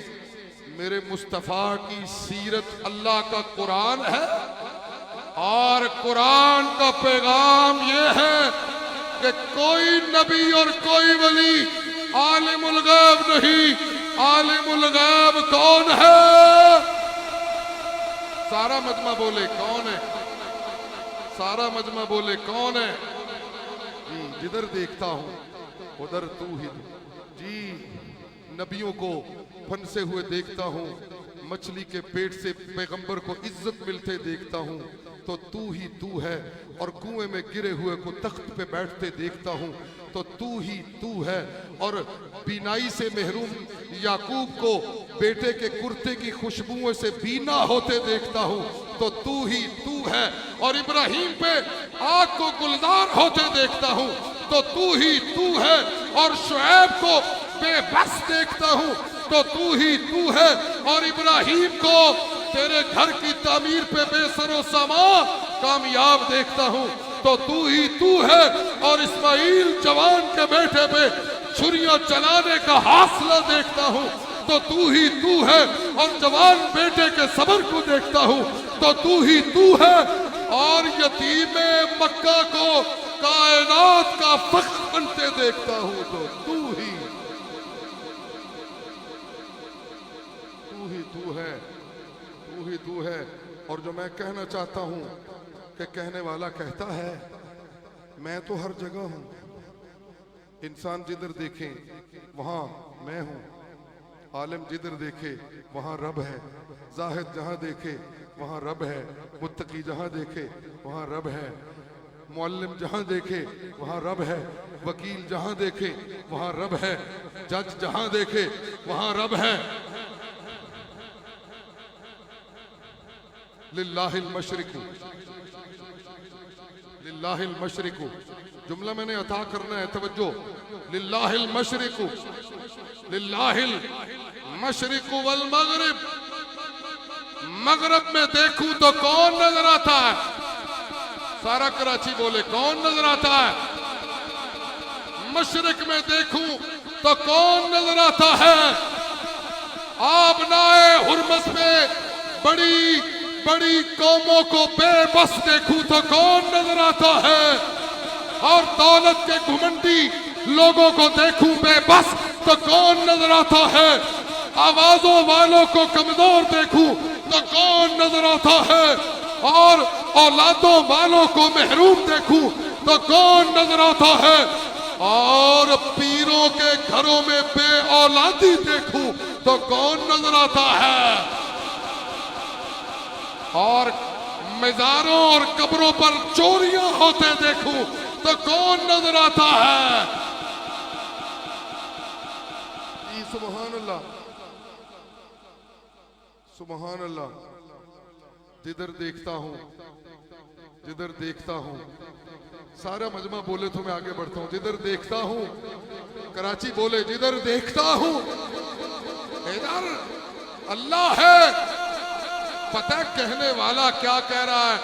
میرے مصطفیٰ کی سیرت اللہ کا قرآن ہے، اور قرآن کا پیغام یہ ہے، کہ کوئی نبی اور کوئی ولی عالم الغیب نہیں. عالم الغیب کون ہے؟ سارا مجمع بولے کون ہے؟ سارا مجمع بولے کون ہے؟ جی جدھر دیکھتا ہوں ادھر تو ہی جی. نبیوں کو پھنسے ہوئے دیکھتا ہوں, مچھلی کے پیٹ سے پیغمبر کو عزت ملتے دیکھتا ہوں, تو ہی تو ہے. اور کنویں میں گرے ہوئے کو تخت پہ بیٹھتے دیکھتا ہوں, تو ہی تو ہے. اور بینائی سے محروم یعقوب کو بیٹے کے کرتے کی خوشبوؤں سے بینا ہوتے دیکھتا ہوں, تو ہی تو ہے. اور ابراہیم پہ آگ کو گلزار ہوتے دیکھتا ہوں, تو ہی تو ہے. اور شعیب کو بے بس دیکھتا ہوں, تو ہی تو ہے. اور ابراہیم کو تیرے گھر کی تعمیر پہ بے سر و سامان کامیاب دیکھتا ہوں, تو ہی تو ہے. اور اسماعیل جوان کے بیٹے پہ چھریاں چلانے کا حوصلہ دیکھتا ہوں, تو ہی تو ہے. اور جوان بیٹے کے صبر کو دیکھتا ہوں, تو ہی تو ہے. اور یتیم مکہ کو کائنات کا فخر بنتے دیکھتا ہوں, تو ہی تو ہے. تو ہی تو ہے. اور جو میں کہنا چاہتا ہوں کہ کہنے والا کہتا ہے میں تو ہر جگہ ہوں. انسان جدھر دیکھیں وہاں میں ہوں, عالم جدھر دیکھے وہاں رب ہے, زاہد جہاں دیکھے وہاں رب ہے, متقی جہاں دیکھے وہاں رب ہے, معلم جہاں دیکھے وہاں رب ہے, وکیل جہاں دیکھے وہاں رب ہے, جج جہاں دیکھے وہاں رب ہے. للہ المشرق, للہ المشرق. جملہ میں نے عطا کرنا ہے, توجہ. للہ المشرق, للہ المشرق والمغرب. مغرب میں دیکھوں تو کون نظر آتا ہے؟ سارا کراچی بولے کون نظر آتا ہے؟ مشرق میں دیکھوں تو کون نظر آتا ہے؟ آبنائے حرمت میں بڑی بڑی قوموں کو بے بس دیکھوں تو کون نظر آتا ہے؟ اور دولت کے گھمنڈی لوگوں کو دیکھوں بے بس تو کون نظر آتا ہے؟ آوازوں والوں کو کمزور دیکھوں تو کون نظر آتا ہے؟ اور اولادوں والوں کو محروم دیکھوں تو کون نظر آتا ہے؟ اور پیروں کے گھروں میں بے اولادی دیکھوں تو کون نظر آتا ہے؟ اور مزاروں اور قبروں پر چوریاں ہوتے دیکھوں تو کون نظر آتا ہے؟ سبحان اللہ, سبحان اللہ. جدھر دیکھتا ہوں, جدھر دیکھتا ہوں, سارا مجمع بولے تو میں آگے بڑھتا ہوں. جدھر دیکھتا ہوں, کراچی بولے جدھر دیکھتا ہوں ادھر اللہ ہے. پتہ کہنے والا کیا کہہ رہا ہے؟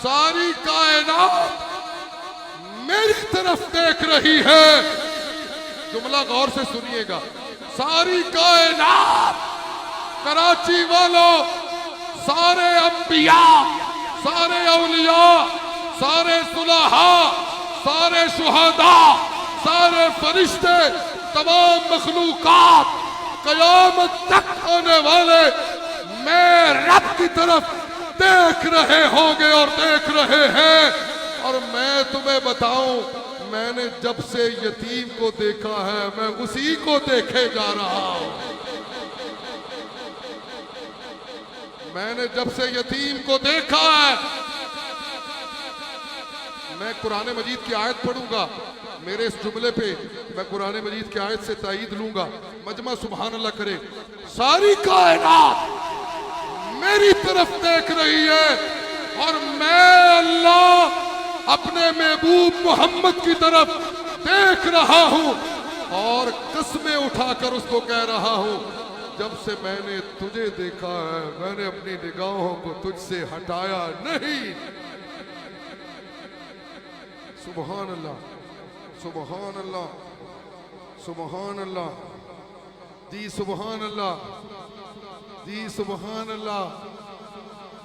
ساری کائنات میری طرف دیکھ رہی ہے. جملہ غور سے سنیے گا. ساری کائنات, کراچی والوں, سارے انبیاء, سارے اولیاء, سارے صلحاء, سارے شہداء, سارے فرشتے, تمام مخلوقات, قیامت تک آنے والے میں رب کی طرف دیکھ رہے ہوں گے اور دیکھ رہے ہیں. اور میں تمہیں بتاؤں, میں نے جب سے یتیم کو دیکھا ہے میں اسی کو دیکھے جا رہا ہوں. میں نے جب سے یتیم کو دیکھا ہے, میں قرآن مجید کی آیت پڑھوں گا, میرے اس جملے پہ میں قرآن مجید کی آیت سے تائید لوں گا. مجمع سبحان اللہ کرے. ساری کائنات میری طرف دیکھ رہی ہے اور میں اللہ اپنے محبوب محمد کی طرف دیکھ رہا ہوں اور قسمیں اٹھا کر اس کو کہہ رہا ہوں, جب سے میں نے تجھے دیکھا ہے میں نے اپنی نگاہوں کو تجھ سے ہٹایا نہیں. سبحان اللہ, سبحان اللہ, سبحان اللہ. جی سبحان اللہ, جی سبحان اللہ.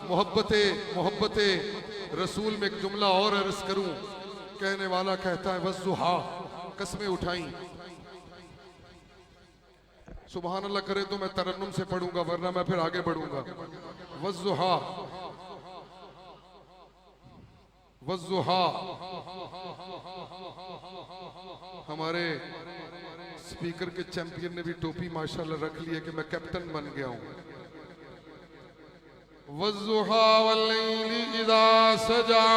محبت رسول میں ایک جملہ اور عرض کروں. کہنے والا کہتا ہے والضحیٰ، قسمیں اٹھائیں. سبحان اللہ کرے تو میں ترنم سے پڑھوں گا، ورنہ میں پھر آگے بڑھوں گا. والضحیٰ والضحیٰ. ہمارے سپیکر کے چیمپئن نے بھی ٹوپی ماشاءاللہ رکھ لی ہے کہ میں کیپٹن بن گیا ہوں. والضحیٰ واللیل اذا سجا.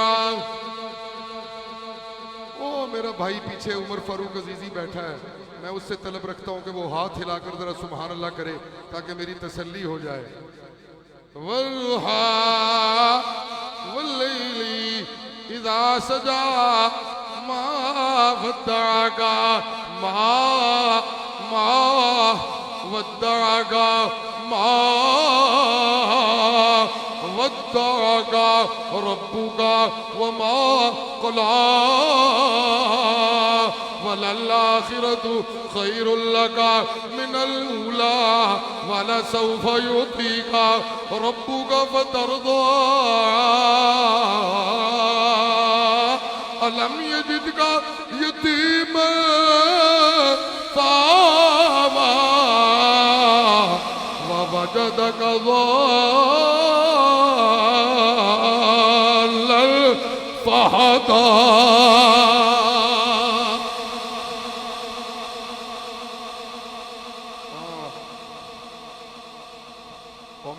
او میرا بھائی پیچھے عمر فاروق عزیزی بیٹھا ہے، میں اس سے طلب رکھتا ہوں کہ وہ ہاتھ ہلا کر ذرا سبحان اللہ کرے تاکہ میری تسلی ہو جائے. والضحیٰ واللیل اذا سجا ما ودعک ما ودعک ما ودعک ربک وما قلی وللآخرة خیر لک من الأولی ولسوف یعطیک ربک فترضی. ألم يجدك يتيما فآوى ووجدك ضالا فهدى.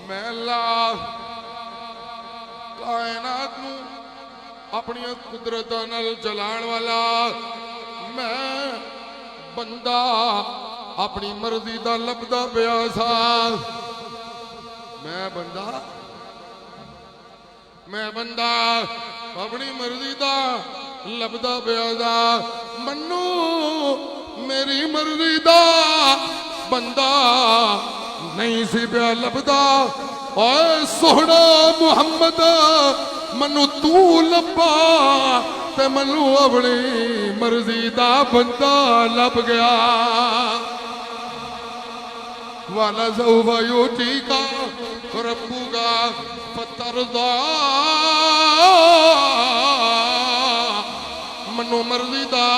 میں اللہ کائنات نو اپنی قدرت نال جلان والا، میں بندہ اپنی مرضی دا لبدا پیا سا. میں بندہ اپنی مرضی دا لبدا پیا سا. منو میری مرضی دا بندہ نہیں سی پیا لبدا. اے سوہنا محمد منو تو لبا تے منو اپنی مرضی دا بندہ لب گیا. وَلَسَوْفَ يُعْطِيكَ رَبُّكَ فَتَرْضَىٰ. منو مرضی دا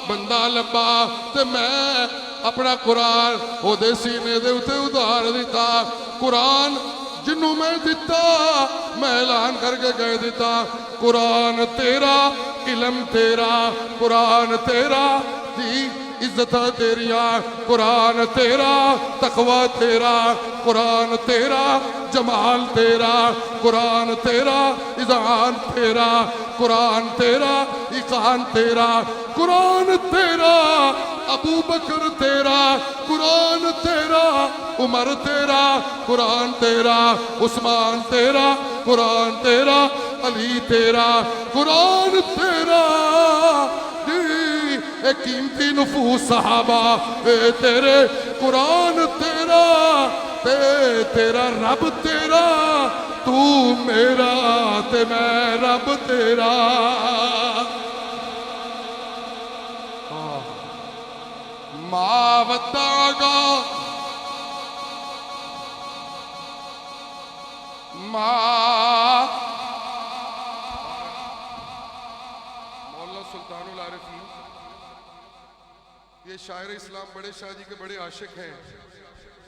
بندہ لبا تے میں اپنا قرآن او دے سینے دے اتے ادھار دیتا. قرآن جنوں میں دیتا میں اعلان کر کے کہہ دیتا قرآن تیرا، علم تیرا، قرآن تیرا، دی عزتاں تیریاں، قرآن تیرا، تقوی تیرا، قرآن تیرا، جمال تیرا، قرآن تیرا، اذعان تیرا، قرآن تیرا، اقان تیرا، قرآن تیرا، ابو بکر تیرا، قرآن تیرا، عمر تیرا، قرآن تیرا، عثمان تیرا، قرآن تیرا، علی تیرا، قرآن تیرا. اے قیمتی نفوس صحابہ اے تیرے قرآن تیرا، تیرا رب تیرا، تو میرا تے میں رب تیرا. ما ودعک مولانا سلطان العارفین یہ شاعر اسلام بڑے شاہ جی کے بڑے عاشق ہیں،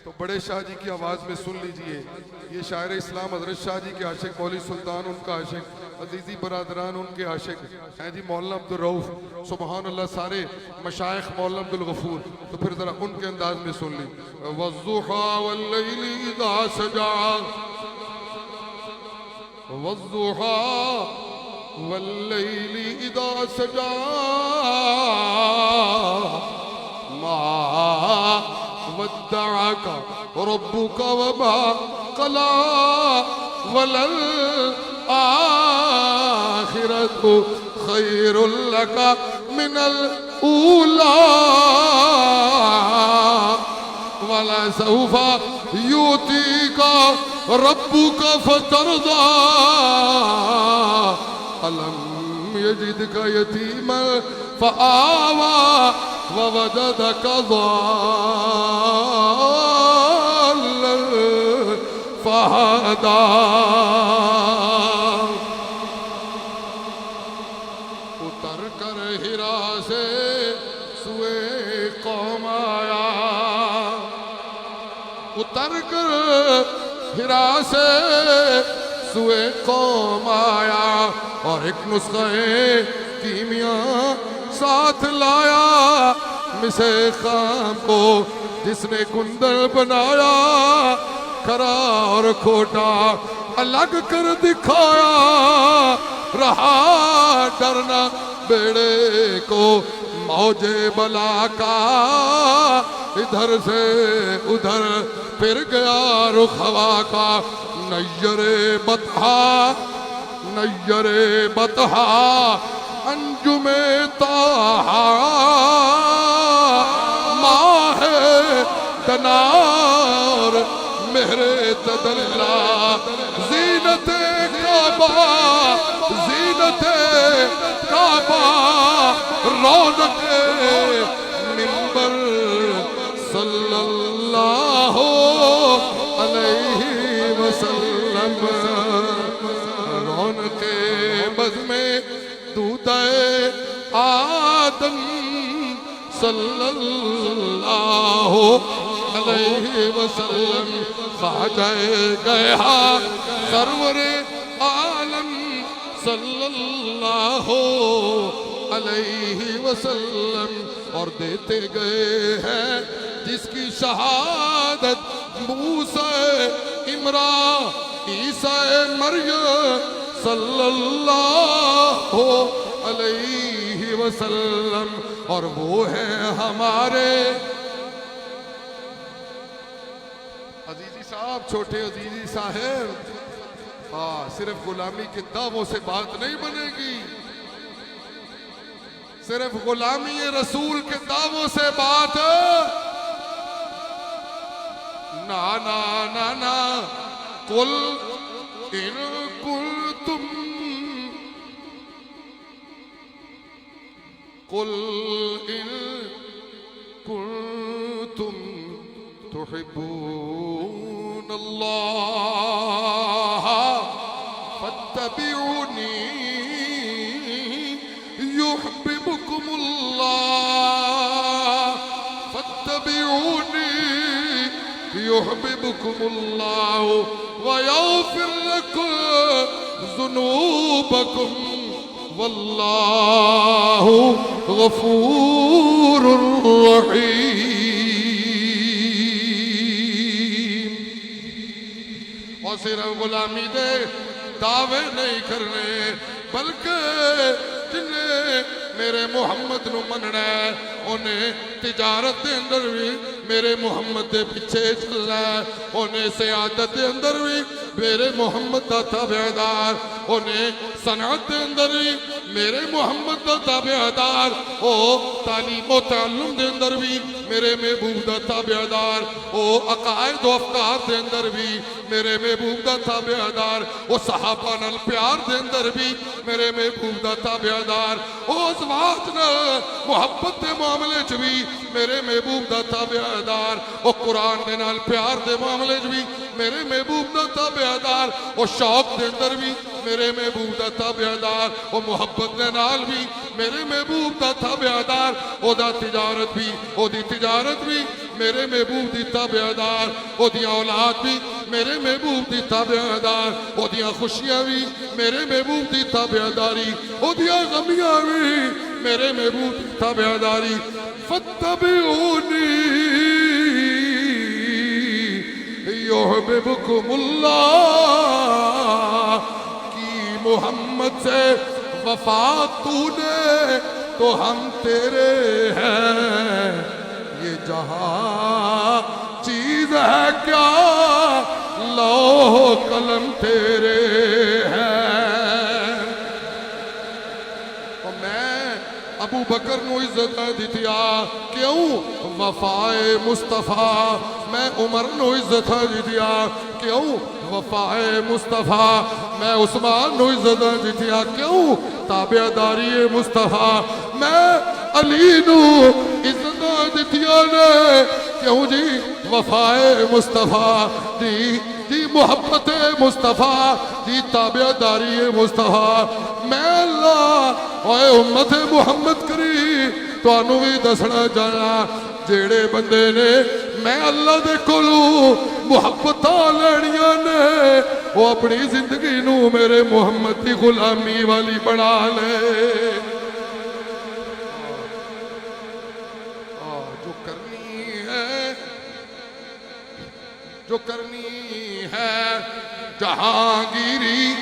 تو بڑے شاہ جی کی آواز میں سن لیجئے. یہ شاعر اسلام حضرت شاہ جی کے عاشق، مولوی سلطان ان کا عاشق، عزیزی برادران ان کے عاشق ہیں جی مولانا عبدالرؤف. سبحان اللہ سارے مشائخ مولانا عبدالغفور. تو پھر ذرا ان کے انداز میں سن لی. والضحیٰ واللیل اذا سجا، والضحیٰ واللیل اذا سجا ما ودعک ربک وما قلی وللآخرة خیر لک من الأولی ولسوف یعطیک ربک فترضی. ألم يجدك يتيما فآوى ووجدك ضالا فهدى. اتر قوم آیا، اتر کر ہرا سے سوئے قوم آیا، اور ایک نسخہ کیمیاں ساتھ لایا، مسے خام کو جس نے کندر بنایا، کھرا اور کھوٹا الگ کر دکھایا، رہا ڈرنا بیڑے کو موج بلا کا، ادھر سے ادھر پھر گیا رخ ہوا کا، نیر بطحا انجم طاہا، ماہ تنار مہر تدلہ، زینت کعبہ رونق منبر، صلی اللہ علیہ وسلم، رونق بزم دودہ آدم، صلی اللہ علیہ وسلم، خواجہ گیا سرور عالم، صلی اللہ علیہ وسلم، اور دیتے گئے ہیں جس کی شہادت موسیٰ عمران عیسیٰ مریم، صلی اللہ علیہ وسلم، اور وہ ہیں ہمارے عزیزی صاحب، چھوٹے عزیزی صاحب، صرف غلامی کے دعووں سے بات نہیں بنے گی، صرف غلامی رسول کے دعووں سے بات نا نا نا نا، قل ان کنتم تحبون اللہ فاتبعونی يحببكم الله، فاتبعوني يحببكم الله ويغفر لكم ذنوبكم، والله غفور رحيم۔ اور صرف غلامی دے دعوے نہیں کرنے، بلکہ جنہیں میرے محمد نو مننا ہے، انہیں تجارت دے اندر بھی میرے محمد دے پیچھے چلنا ہے، انہیں سیادت دے اندر بھی میرے محمد دا تابعدار، انہیں صنعت دے اندر بھی میرے محمد دا تابعدار، او تعلیم و تعلم دے اندر بھی میرے محبوب دا تابعدار، او عقائد و افکار دے اندر بھی میرے محبوب دا تابعدار، او صحابہ نال پیار دے اندر بھی میرے محبوب دا تابعدار، او ازواج نال محبت دے معاملے چ بھی میرے محبوب دا تابعدار، او قرآن دے نال پیار دے معاملے چ بھی میرے محبوب دا تابعدار، او شوق دے اندر بھی میرے محبوب دا تابعدار، او محبت دے نال بھی میرے محبوب دا تابعدار، او دا تجارت بھی، او دی تجارت بھی میرے محبوب دی تابعدار، او دیاں اولاد بھی میرے محبوب دی تابعدار، او دیاں خوشیاں بھی میرے محبوب دی تابعداری، او دیاں غمیاں بھی میرے محبوب دی تابعداری، فاتبعونی یحببکم اللہ کی محمد سے وفا تو نے تو ہم تیرے ہیں، یہ جہاں چیز ہے کیا لوح قلم تیرے ہیں۔ اور میں ابو بکر نو عزت دیتیا کیوں وفائے مصطفیٰ، میں عمر نو عزت دیتیا کیوں وفائے مصطفیٰ، میں عثمان نو عزت دیتیا کیوں تابعداری مصطفیٰ، میں علی نو عزت دیتیا نے کیوں جی وفائے مصطفیٰ، جی محبت مصطفیٰ، جی تابعداری مصطفیٰ، میں اللہ اے امت محمد کری تو انہوں بھی دسنا جانا جیڑے بندے نے میں اللہ دے کولوں محبتاں لینیاں نے وہ اپنی زندگی نو میرے محمد دی غلامی والی بنا لے جو کرنی ہے جہانگیری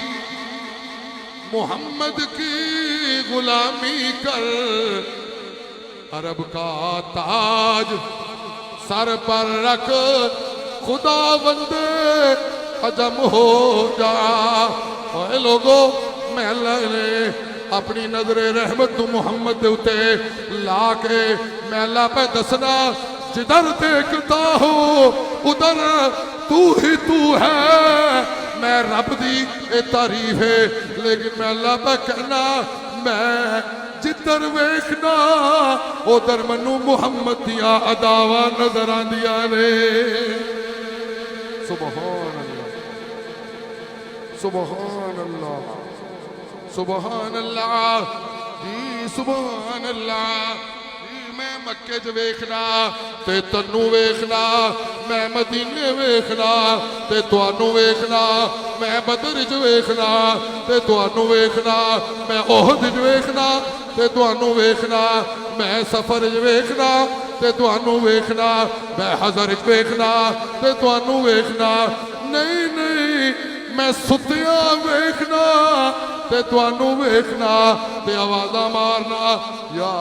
محمد کی غلامی کر عرب کا تاج سر پر رکھ خدا بندے عجم ہو جا اے لوگو میں اللہ نے اپنی نظر رحمت تو محمد دے اتے لا کے میں اللہ پہ دسنا جدھر دیکھتا ہوں ادھر تو ہی تو ہے میں رب دی اے تعریف ہے لیکن میں اللہ پہ کہنا میں جدھر ویکھنا ادھر منو محمد دیا عداوہ نظر آندیا نے سبحان اللہ سبحان اللہ سبحان اللہ جی سبحان اللہ میں مکے جو ویکھنا تے تنو ویکھنا میں مدینے ویکھنا تے توانو ویکھنا میں بدر جو ویکھنا تے توانو ویکھنا میں احد جو ویکھنا تے توانو ویکھنا میں سفر جو ویکھنا تے توانو ویکھنا میں حضر جو ویکھنا تے توانو ویکھنا نہیں نہیں میں ستیاں ویکھنا تے توانو ویکھنا تے آوازہ مارنا یا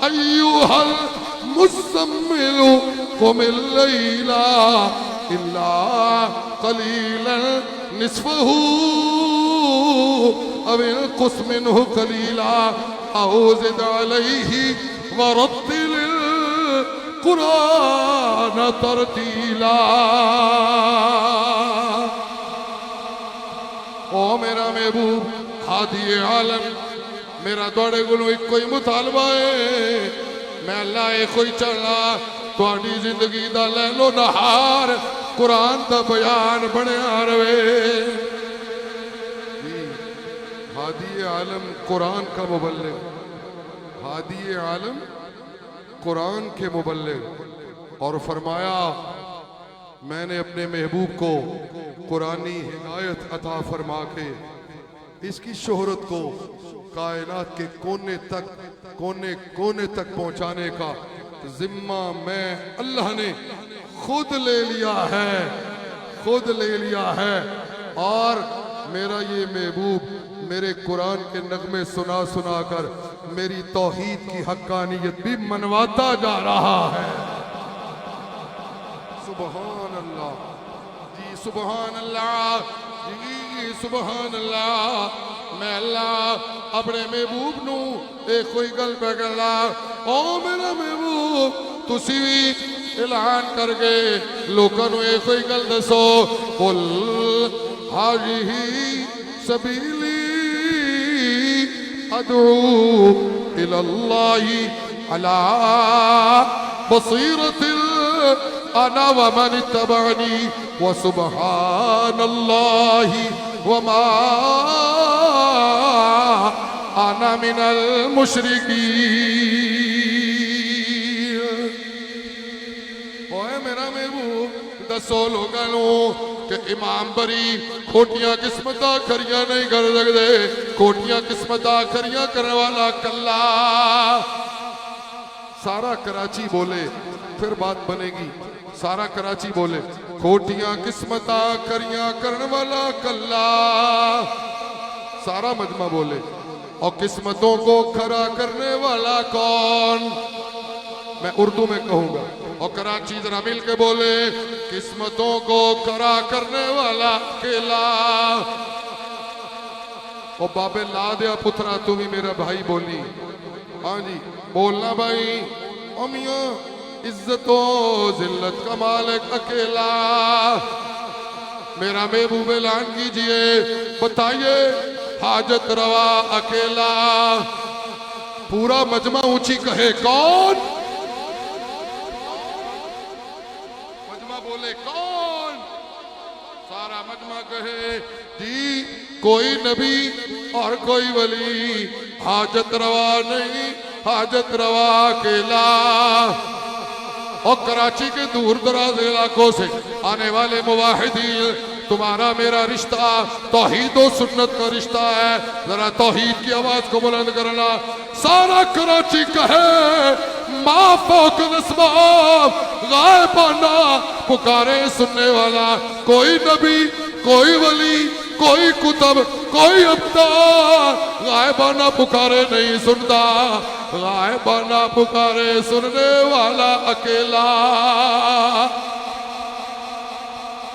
ایوہا المزمل قم اللیل الا قلیلا نصفہ او انقص منہ قلیلا او زد علیہ ورتل القرآن ترتیلا او میرا محبوب ہادی عالم میرا دوڑے گلو ایک کوئی مطالبہ ہے میں اللہ ایک کوئی چلا توڑی زندگی دا لیلو نہار قرآن دا بیان بڑے آروے ہادی عالم قرآن کا مبلغ ہادی عالم قرآن کے مبلغ اور فرمایا میں نے اپنے محبوب کو قرآنی ہدایت عطا فرما کے اس کی شہرت کو کائنات کے کونے تک پہنچانے کا ذمہ میں اللہ نے خود لے لیا ہے اور میرا یہ محبوب میرے قرآن کے نغمے سنا سنا کر میری توحید کی حقانیت بھی منواتا جا رہا ہے سبحان اللہ جی سبحان اللہ جی سبحان اللہ میں اللہ اپنے محبوب نو ایک کوئی گل پہ گلا او میرا محبوب تسی بھی اعلان کر کے لوگوں نو ایک کوئی گل دسو قل ہذہ سبیلی ادعو الی اللہ علی بصیرۃ انا ومن اتبعنی وسبحان اللہ وما انا من المشرکین اوہ میرا محبوب دسو لوگانوں کہ امام بری کھوٹیاں قسمتاں کھریاں نہیں کر سکتے کھوٹیاں قسمتاں کھریاں کرنے والا کلا سارا کراچی بولے پھر بات بنے گی سارا کراچی بولے کھوٹیاں قسمتاں کھریاں کرنے والا کلا سارا مجمع بولے اور قسمتوں کو کھرا کرنے والا کون میں اردو میں کہوں گا اور کراچی ذرا مل کے بولے قسمتوں کو کھرا کرنے والا کلا اور بابے لا دیا پترا تو بھی میرا بھائی بولی ہاں جی بولنا بھائی امیاں عزت و ذلت کا مالک اکیلا میرا محبوب اعلان کیجئے بتائیے حاجت روا اکیلا پورا مجمع اونچی کہے کون مجمع بولے کون سارا مجمع کہے جی کوئی نبی اور کوئی ولی حاجت روا نہیں حاجت روا اکیلا. اور کراچی کے دور دراز علاقوں سے آنے والے موحدین، تمہارا میرا رشتہ توحید و سنت کا رشتہ ہے. ذرا توحید کی آواز کو بلند کرنا. سارا کراچی کہے ما فوق الاسباب، غائبانہ پکارے سننے والا. کوئی نبی، کوئی ولی، کوئی کتب، کوئی ابدال غائبانہ پکارے نہیں سنتا. غائبانہ پکارے سننے والا اکیلا.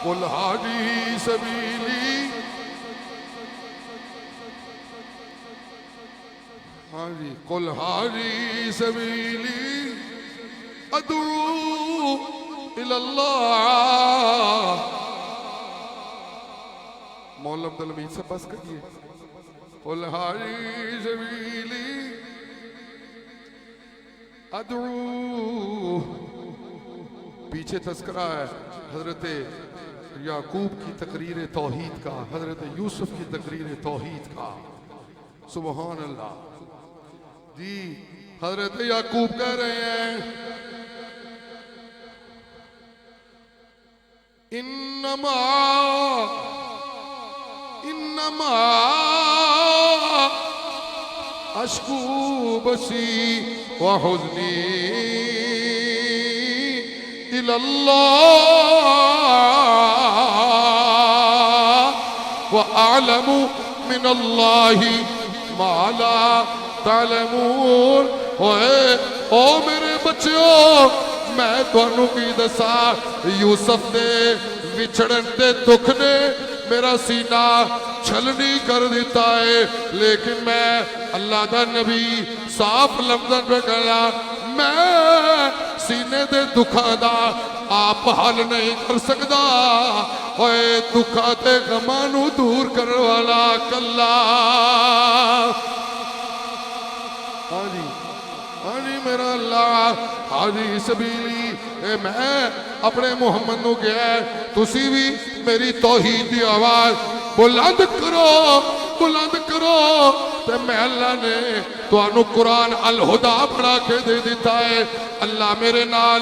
قل هذه سبیلی، قل هذه سبیلی ادعو الی اللہ. مولانا عبدالحمید سے بس کریے. قل هذه سبیلی ادعو. پیچھے تذکرہ ہے حضرت یعقوب کی تقریر توحید کا، حضرت یوسف کی تقریر توحید کا. سبحان اللہ. جی حضرت یعقوب کہہ رہے ہیں انما اشکو بسی وحزنی الی اللہ وَأَعْلَمُ مِنَ اللَّهِ مَا لَا تَعْلَمُونَ. او میرے بچیوں، میں تھانوں کی دسا یوسف دے وچھڑن دے دکھ نے میرا سینہ چھلنی کر دیتا ہے، لیکن میں اللہ دا نبی صاف لفظاں پہ کہلا میں سینے دے دکھاں دا آپ حل نہیں کر سکتا. اوے دکھاں تے غماں نوں دور کرن والا کلا. ہاں میرا اللہ. ہادی سبیلی، اے میں اپنے محمد نو گیا ہے، تسی بھی میری توحید دی آواز بلند کرو، بلند کرو. تے میں اللہ نے تانوں قرآن الہدا پڑھا کے دے دیتا ہے. اللہ میرے نال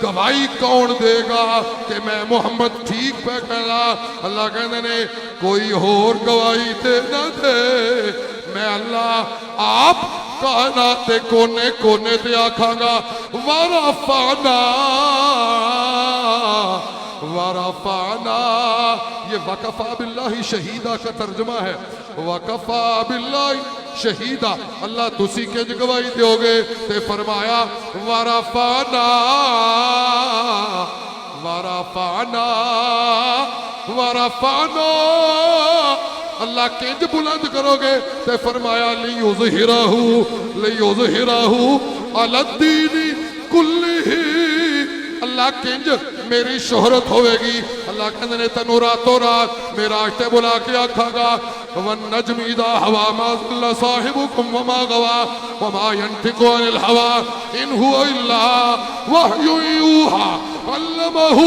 گواہی کون دے گا کہ میں محمد ٹھیک پہ کہلا. اللہ کہنے نے کوئی اور گواہی دے نہ دے، میں اللہ آپ کائنات کونے کونے تے آکھاں گا ورفعنا ورفعنا. یہ وکفا باللہ شہیدہ کا ترجمہ ہے. وکفا باللہ شہیدہ. اللہ تسی کے گواہی دیو گے. تے فرمایا ورفعنا ورفعنا ورفعنا. اللہ کنج بلند کرو گے. تے فرمایا لیظہرہ علی الدین کلہ. اللہ کنج میری شہرت ہوئے گی. اللہ کہنے نے تنو راتوں رات میرا آجتے بلا کے آکھا گا وَالنَّجْمِ إِذَا هَوَى مَا ضَلَّ صَاحِبُكُمْ وَمَا غَوَى وَمَا يَنْطِقُ عَنِ الْهَوَى إِنْ هُوَ إِلَّا وَحْيٌ يُوحَى عَلَّمَهُ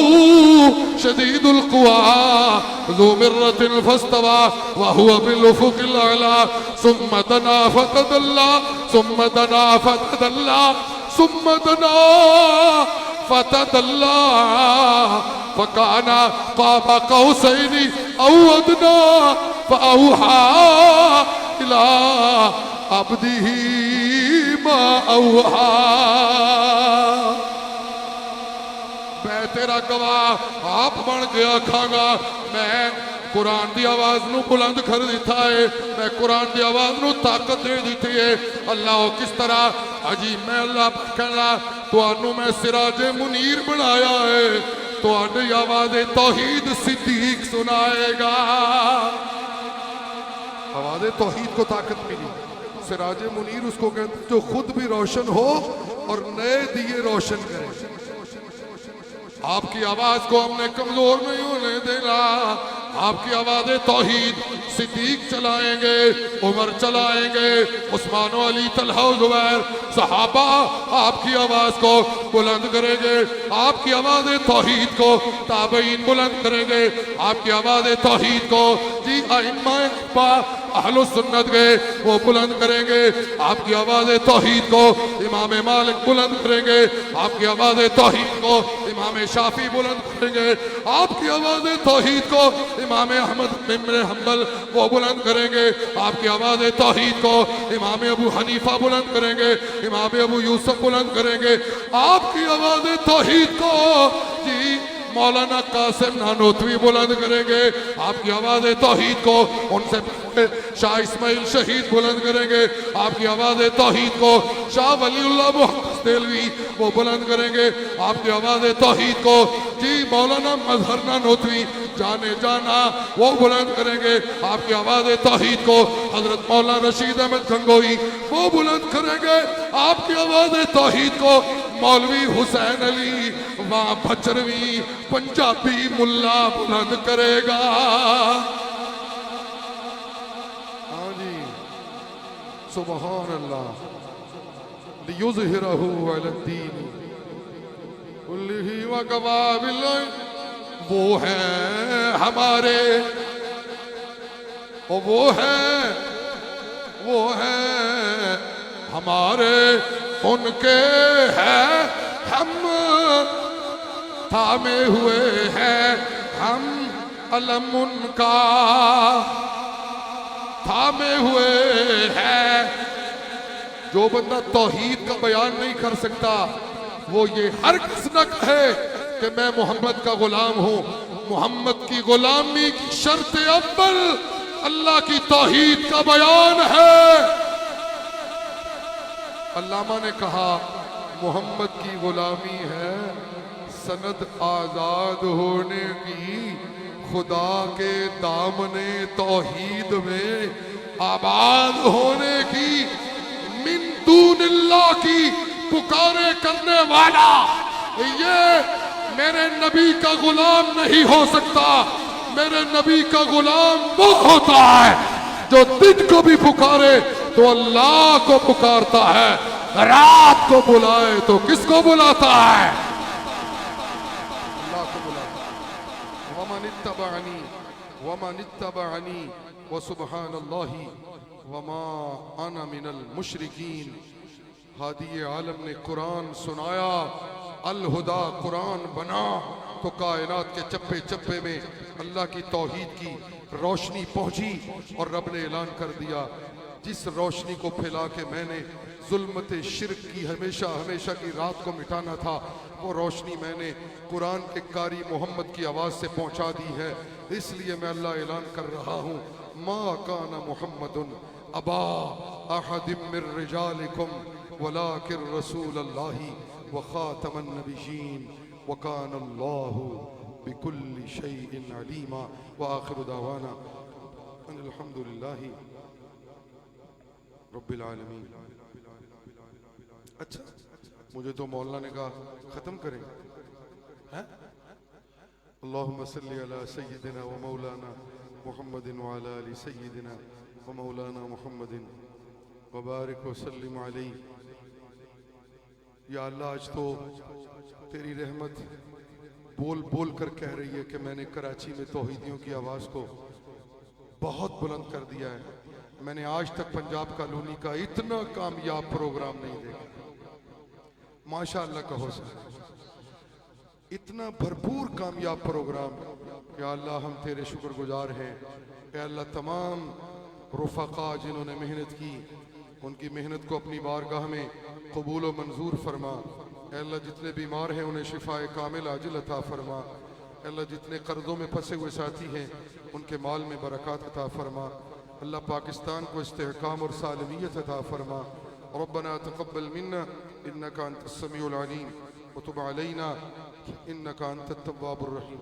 شَدِيدُ الْقُوَىٰ ذُو مِرَّةٍ فَاسْتَوَىٰ وَهُوَ بِالْأُفُقِ الْأَعْلَىٰ ثُمَّ دَنَا فَتَدَلَّىٰ ثُمَّ دَنَا فَتَدَلَّىٰ ثُمَّ دَنَا فَتَدَلَّىٰ فَكَانَ قَابَ قَوْسَيْنِ أَوْ أَدْنَىٰ فَأَوْحَىٰ إِلَىٰ عَبْدِهِ مَا أَوْحَىٰ. میں تیرا گواہ آپ بن گیا کھاگا. میں قرآن دی آواز نو بلند کر دیتا ہے. میں قرآن دی آواز نو طاقت دے دیتی ہے. اللہ کس طرح عجیب میں اللہ کہنا تو انو میں سراج منیر بنایا ہے. تو آنی آواز توحید صدیق سنائے گا. آواز توحید کو طاقت ملی. سراج منیر اس کو کہتے جو خود بھی روشن ہو اور نئے دیے روشن کرے. آپ کی آواز کو ہم نے کمزور نہیں ہونے دینا. آپ کی آواز توحید صدیق چلائیں گے، عمر چلائیں گے، عثمان و علی طلحہ و زبیر صحابہ آپ کی آواز کو بلند کریں گے. آپ کی آواز توحید کو تابعین بلند کریں گے. آپ کی آواز توحید کو جی ائمہ اہل السنت گئے وہ بلند کریں گے آپ کی آواز توحید کو، امام مالک بلند کریں گے آپ کی آواز توحید کو، امام شافعی بلند کریں گے آپ کی آواز توحید کو، امام احمد بن حنبل وہ بلند کریں گے آپ کی آواز توحید کو، امام ابو حنیفہ بلند کریں گے، امام ابو یوسف بلند کریں گے آپ کی آواز توحید کو، جی مولانا قاسم نانوتوی بلند کریں گے آپ کی آواز توحید کو، ان سے شاہ اسماعیل شہید بلند کریں گے آپ کی آواز توحید کو، شاہ ولی اللہ محمد دہلوی وہ بلند کریں گے آپ کی آواز توحید کو، جی مولانا مظہر نانوتوی جانے جانا وہ بلند کریں گے آپ کی آواز توحید کو، حضرت مولانا رشید احمد گنگوئی وہ بلند کریں گے آپ کی آواز توحید کو، مولوی حسین علی وہاں بچروی پنجابی ملا بلند کرے گا۔ ہاں جی سبحان اللہ، لیظہرہ علی الدین کلہ وکفی باللہ، وہ ہیں ہمارے، وہ ہیں ہمارے، ان کے ہیں ہم، تھامے ہوئے ہیں ہم علم ان کا، تھامے ہوئے ہیں۔ جو بندہ توحید کا بیان نہیں کر سکتا وہ یہ ہرگز نہ کہے کہ میں محمد کا غلام ہوں۔ محمد کی غلامی کی شرط اول اللہ کی توحید کا بیان ہے۔ علامہ نے کہا محمد کی غلامی ہے سند آزاد ہونے کی، خدا کے دامن توحید میں آباد ہونے کی، من دون اللہ کی پکارے کرنے والا یہ میرے نبی کا غلام نہیں ہو سکتا۔ میرے نبی کا غلام وہ ہوتا ہے جو دن کو بھی پکارے تو اللہ کو پکارتا ہے، رات کو بلائے تو کس کو بلاتا ہے؟ اللہ کو بلاتا ہے۔ ومن اتبعنی وسبحان اللہ وما انا من المشرکین۔ ہادی عالم نے قرآن سنایا، الہدا قرآن بنا تو کائنات کے چپے چپے میں اللہ کی توحید کی روشنی پہنچی، اور رب نے اعلان کر دیا جس روشنی کو پھیلا کے میں نے ظلمت شرک کی ہمیشہ کی رات کو مٹانا تھا، وہ روشنی میں نے قرآن کے قاری محمد کی آواز سے پہنچا دی ہے۔ اس لیے میں اللہ اعلان کر رہا ہوں، ما کان محمد ابا احد من رجالکم ولکن رسول اللہ وخاتم النبیین وکان اللہ بکل شیء علیما، وآخر دعوانا ان الحمدللہ رب العالمین۔ اچھا مجھے تو مولانا نے کہا ختم کریں، اللہم صلی علی سیدنا و مولانا محمد وعلی آل سیدنا و مولانا محمد وبارک وسلم علیہ۔ یا اللہ آج تو تیری رحمت بول بول کر کہہ رہی ہے کہ میں نے کراچی میں توحیدیوں کی آواز کو بہت بلند کر دیا ہے۔ میں نے آج تک پنجاب کالونی کا اتنا کامیاب پروگرام نہیں دیکھا، ماشاءاللہ کہو سر، اتنا بھرپور کامیاب پروگرام۔ یا اللہ ہم تیرے شکر گزار ہیں۔ اے اللہ تمام رفقا جنہوں نے محنت کی ان کی محنت کو اپنی بارگاہ میں قبول و منظور فرما۔ اے اللہ جتنے بیمار ہیں انہیں شفاء کامل عاجل عطا فرما۔ اے اللہ جتنے قرضوں میں پھنسے ہوئے ساتھی ہیں ان کے مال میں برکات عطا فرما۔ اللہ پاکستان کو استحکام اور سالمیت عطا فرما۔ ربنا تقبل منا انك انت السميع العليم وتب علينا انك انت التواب الرحيم۔